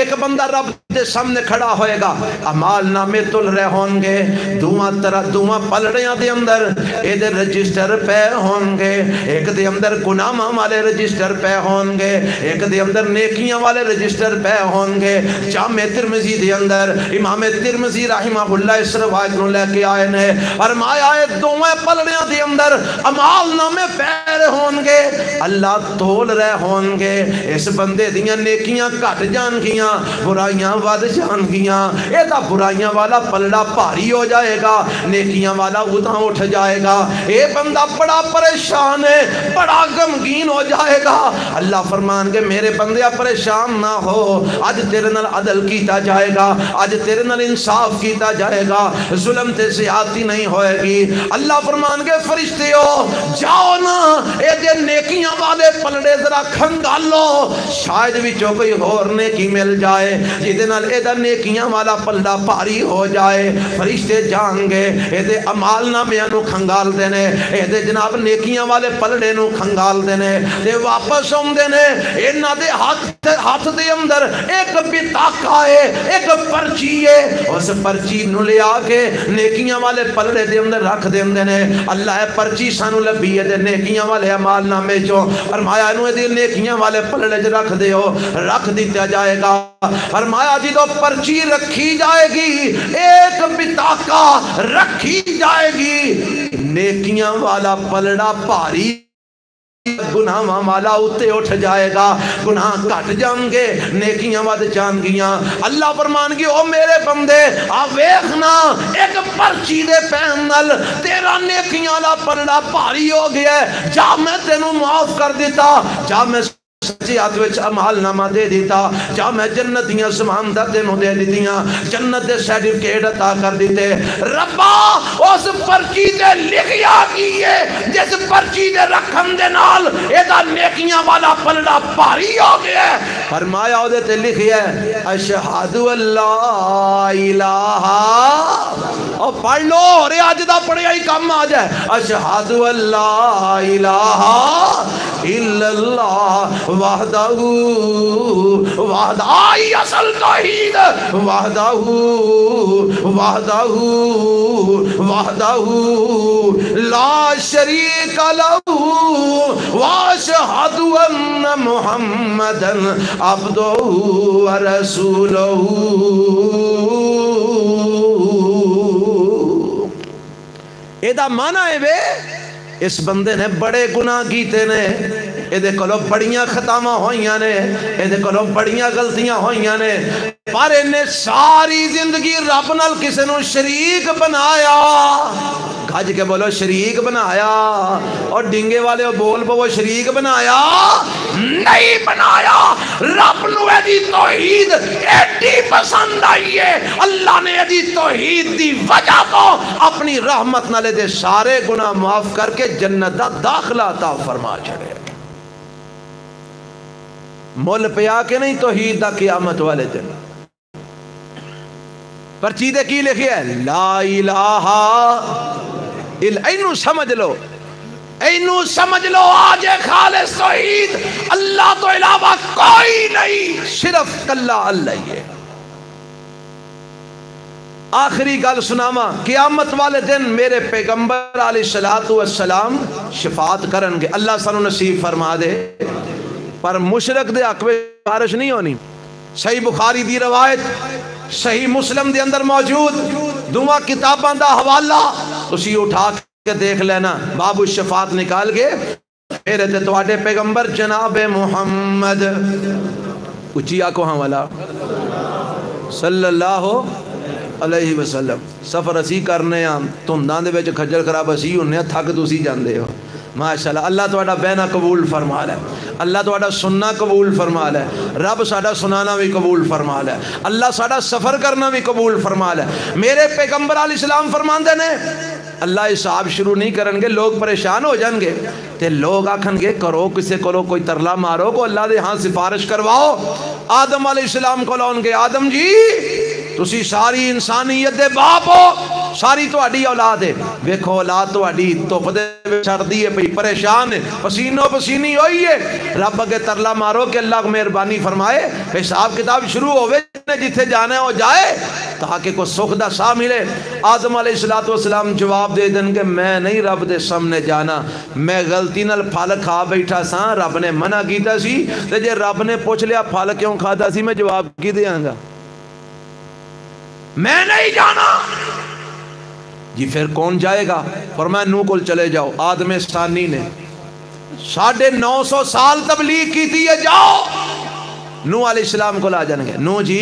ایک بندہ رب دے سامنے کھڑا ہوئے گا, اعمال نامے تل رہے ہوں گے, دعاں پلڑیاں دے اندر اے دے رجسٹر پہ ہوں گے, ایک دے اندر گناہاں والے رجسٹر پہ ہوں گے, ایک دے اندر نیکیاں والے رجسٹر پہ ہوں گے. جامع ترمذی دے اندر امام ترمذی رحمہ اللہ اس روایت نو لے کے آئے نے فرمایا اے دعاں پلڑیاں دے اندر اعمال نامے پہ ہوں گے, اللہ تول رہے ہوں گے. اس بندے دیاں نیکیاں گھٹ جان گیاں, برائیاں ود جان گیاں، یہ دا برائیاں والا پلڑا بھاری ہو جائے گا، نیکیاں والا اتنا اٹھ جائے گا۔ اے بندہ بڑا پریشان ہے، بڑا غمگین ہو جائے گا۔ اللہ فرمان کے میرے بندے پریشان نہ ہو، اج تیرے نال عدل کیتا جائے گا، اج تیرے نال انصاف کیتا جائے گا، ظلم تے زیادتی نہیں ہوئے گی۔ اللہ فرمان کے فرشتیو جاؤ نا اے دے نیکیاں والے پلڑے ذرا کھنگالو، شاید وچوں کوئی اور نیکی مل جائے جہدے نال اے دا نیکیاں والا پلڑا بھاری ہو جائے۔ فرشتے جان گے اے دے اعمال نامے نو کھنگال دینے، اے دے جناب نیکیاں والے پلڑے نو کھنگال دینے تے واپس آوندے نے۔ انہاں دے ہاتھ دے اندر ایک بطاقہ ہے، ایک پرچی ہے، اس پرچی نو لیا کے نیکیاں والے پلڑے دے اندر رکھ دیندے نے۔ اللہ اے پرچی سانو لبھی ہے دے نیکیاں والے اعمال نامے چوں، فرمایا انہوں دے نیکیاں والے پلڑے چ رکھ دیو، رکھ دیتا جائے گا۔ فرمایا جی تو پرچی رکھی جائے گی، ایک بطاقہ رکھی جائے گی، نیکیاں والا پلڑا بھاری گناہ والا اتے اٹھ جائے گا، گناہ کٹ جان گے، نیکیاں ود جان گیاں۔ اللہ فرمان کی او میرے بندے آ ویکھنا ایک پرچی دے پین نال تیرا نیکیاں والا پلڑا بھاری ہو گیا ہے، جا میں تینوں معاف کر دیتا، جا میں سچی ہاتھ وچ عمال نامہ دے دیتا، جا میں جنت دیاں سماندہ تینوں دے دیتیاں، جنت دے سرٹیفکیٹ عطا کر دیتے۔ ربا اس پرچی دے لکھیا کیے جس پرچی دے رکھن دے نال ایدہ نیکیاں والا پلڑا بھاری ہو گیا ہے۔ فرمایا او دے تے لکھیا ہے اشہد اللہ الہ، اور پڑھ لو اور آج دا پڑھیا ہی کام آ جائے، اشہد اللہ الہ الا اللہ وحدہ وحدہ، آئی اصل توحید، وحدہ وحدہ وحدہ لا شریک لہ واشہد ان محمدا عبدہ ورسولہ۔ ایدہ معنی ہے بے اس بندے نے بڑے گناہ کیتے نے، ایدے کلو بڑیاں خطامہ ہوئیاں نے، ایدے کلو بڑیاں غلطیاں ہوئیاں نے، پر انہیں ساری زندگی رب نال کسے نو شریک بنایا۔ گھج کے بولو شریک بنایا، اور ڈنگے والے بول وہ شریک بنایا نہیں بنایا۔ رب نو ایدی توحید ایڈی پسند آئی ہے، اللہ نے ایدی توحید دی وجہ تو اپنی رحمت نالے دے سارے گناہ معاف کر کے جنت دا داخلہ عطا فرما چھڑے۔ مول پیا کے نہیں توحید دا قیامت والے دن پرچی دے کی لکھی ہے لا الہ اینو سمجھ لو، اینو سمجھ لو آج خالص توحید، اللہ تو علاوہ کوئی نہیں، صرف اللہ اللہ ہی ہے۔ آخری گل سناما، قیامت والے دن میرے پیغمبر علیہ السلام شفاعت کرن گے، اللہ سانو نصیب فرما دے، پر مشرک دے حق میں بارش نہیں ہونی۔ صحیح بخاری دی روایت، صحیح مسلم دے اندر موجود دعا کتاباں دا حوالہ اسی اٹھا کے دیکھ لینا، باب الشفاعت نکال کے میرے تے تواڈے پیغمبر جناب محمد اچھی آنکھوں ہاں والا صلی اللہ علیہ وسلم سفر اسی کرنے ہاں، تنداں دے وچ کھجل خراب اسی ہونے ہاں، تھک تسی جاندے ہو۔ ماشاءاللہ اللہ تواڈا بہنا قبول فرما لے، اللہ تواڈا سننا قبول فرما لے، رب ساڈا سنانا بھی قبول فرما لے، اللہ ساڈا سفر کرنا بھی قبول فرما لے۔ میرے پیغمبر علیہ السلام فرماندے نے اللہ حساب شروع نہیں کرن گے، لوگ پریشان ہو جان گے تے لوگ آکھن گے کرو کسے کولو کوئی ترلا مارو کو اللہ دے ہاں سفارش کرواؤ۔ آدم علیہ السلام کو لون گے آدم جی تسی ساری انسانیت دے باپ ہو، ساری تواڈی اولاد ہے، ویکھو اولاد تواڈی دھوپ دے چڑھدی ہے پئی پریشان ہے، پسینو پسینی ہوئی ہے، رب اگے ترلا مارو کہ اللہ مہربانی فرمائے حساب کتاب شروع ہوئے، جتھے جانا ہے وہ جائے تاکہ کوئی سکھ دا سا ملے۔ آدم علیہ السلام جواب دے دیں کہ میں نہیں رب دے سامنے جانا، میں غلطی نال پھل کھا بیٹھا سا، رب نے منع کیتا سی، تے جے رب نے پوچھ لیا پھل کیوں کھادا سی میں جواب کی دیاں گا، میں نہیں جانا۔ جی پھر کون جائے گا؟ فرمایا نوح کول چلے جاؤ، آدم ثانی نے 950 سال تبلیغ کی تھی، جاؤ نوح علیہ السلام کو لا جانیں گے، نوح جی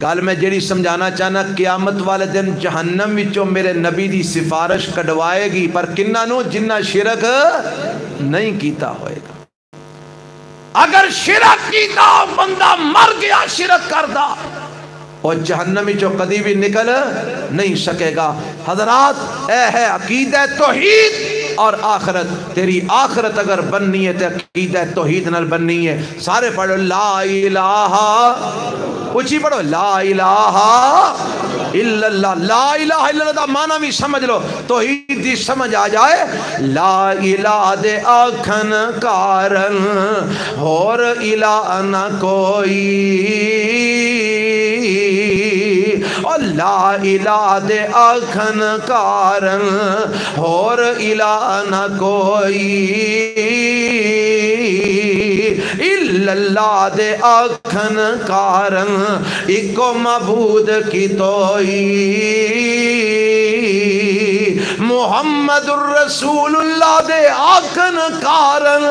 گل میں جیڑی سمجھانا چاہنا قیامت والے دن جہنم وچوں میرے نبی دی سفارش کڈوائے گی پر کنہ نو جنہ شرک نہیں کیتا ہوئے گا اگر شرک کیتا بندہ مر گیا شرک کردا اور جہنم وچوں کدی بھی نکل نہیں سکے گا حضرات اے ہے عقیدہ توحید اور آخرت تیری آخرت اگر بننی ہے تو عقیدہ توحید نال بننی ہے سارے پڑھو لا الہ اچھی پڑھو لا الہ الا اللہ لا الہ الا اللہ دا معنی بھی سمجھ لو توحید دی سمجھ آ جائے لا الہ دے آکھن کارن اور الہ نہ کوئی اور لا الہ دے آکھن کارن اور الہ نہ کوئی الا اللہ دے آکھن کارن ایکو معبود کی توئی محمد الرسول اللہ دے آکھن کارن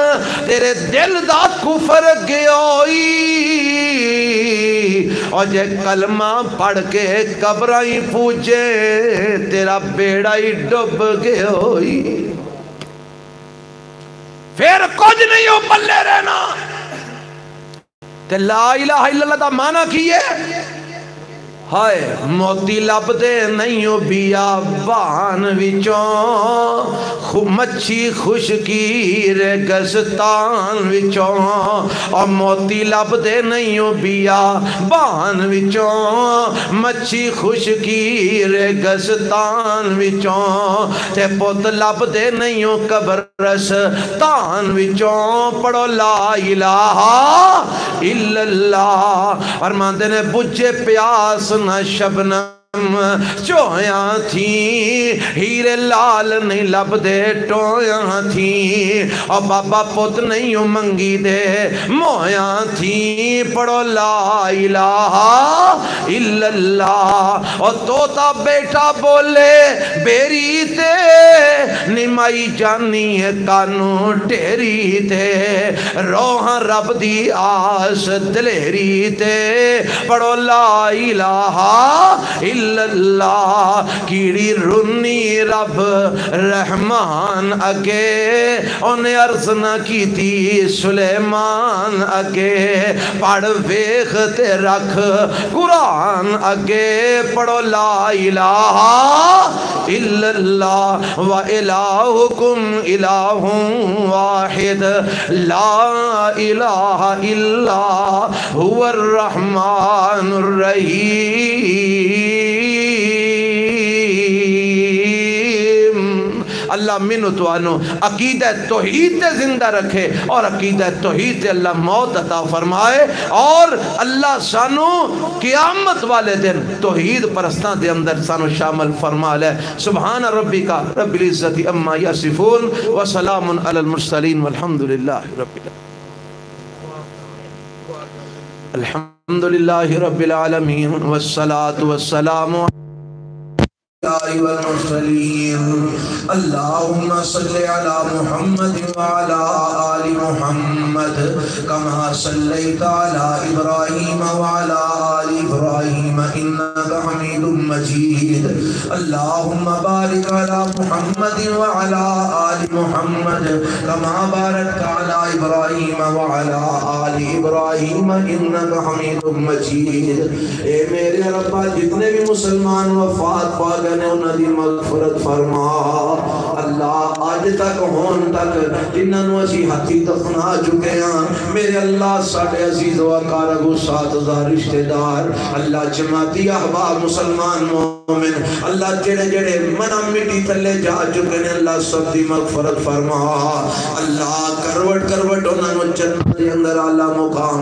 تیرے دل دا کفر گیوئی اور جے کلمہ پڑھ کے قبرائیں پوچھے تیرا بیڑا ہی ڈب گیوئی پھر کچھ نہیں ہو پلے رہنا تے لا الہ الا اللہ دا معنی کیے ہائے موتی لب دے نہیں ہو بیابان وچوں مچھی خشکی ریگستان وچوں اور موتی لب دے نہیں ہو بیابان وچوں مچھی خشکی ریگستان وچوں تے پت لب دے نہیں ہو قبرستان وچوں پڑھو لا الہ الا اللہ فرماندے نے بجھے پیاس نہ شبنم چویاں تھی ہیرے لال نہیں لب دے ٹویاں تھی اور بابا پت نہیں منگی دے مویاں تھی پڑھو لا الہ الا اللہ اور توتا بیٹا بولے بیری تے نمائی جانی ہے کانو ٹیری تے روحاں رب دی آس دلیری تے پڑھو لا الہ الا اللہ کیڑی رنی رب رحمان اگے انہیں عرض نہ کی تھی سلیمان اگے پڑھ ویخ تے رکھ قرآن اگے پڑھو لا الہ الا اللہ و الہکم الہ واحد لا الہ الا هو الرحمن الرحیم اللہ منو تو آنو عقیدہ توحید تے زندہ رکھے اور عقیدہ توحید تے اللہ موت عطا فرمائے اور اللہ سانو قیامت والے دن توحید پرستان دے اندر سانو شامل فرما لے سبحان ربی کا رب العزت اما یصفون وسلام علی المرسلین والحمدللہ رب الحمدللہ رب العالمین والصلاة والسلام والمرسلين اللهم صل على محمد وعلى آل محمد كما صليت على إبراهيم وعلى آل إبراهيم إنك حميد مجيد اللهم بارك على محمد وعلى آل محمد كما باركت على إبراهيم وعلى آل إبراهيم إنك حميد مجيد اے میرے رب جتنے بھی مسلمان وفات پا گئے نے انہاں دی مغفرت فرما اللہ آج تک ہون تک جنہاں نو اسی ہاتھی دفنا چکے ہیں میرے اللہ ساڑھے عزیز و کارگو 7000 رشتہ دار اللہ جماعتی احباب مسلمان مومن اللہ جڑے جڑے منہ مٹی تھلے جا چکے ہیں اللہ سب دی مغفرت فرما اللہ کروٹ کروٹ انہاں نو جنت دے اندر اعلیٰ مقام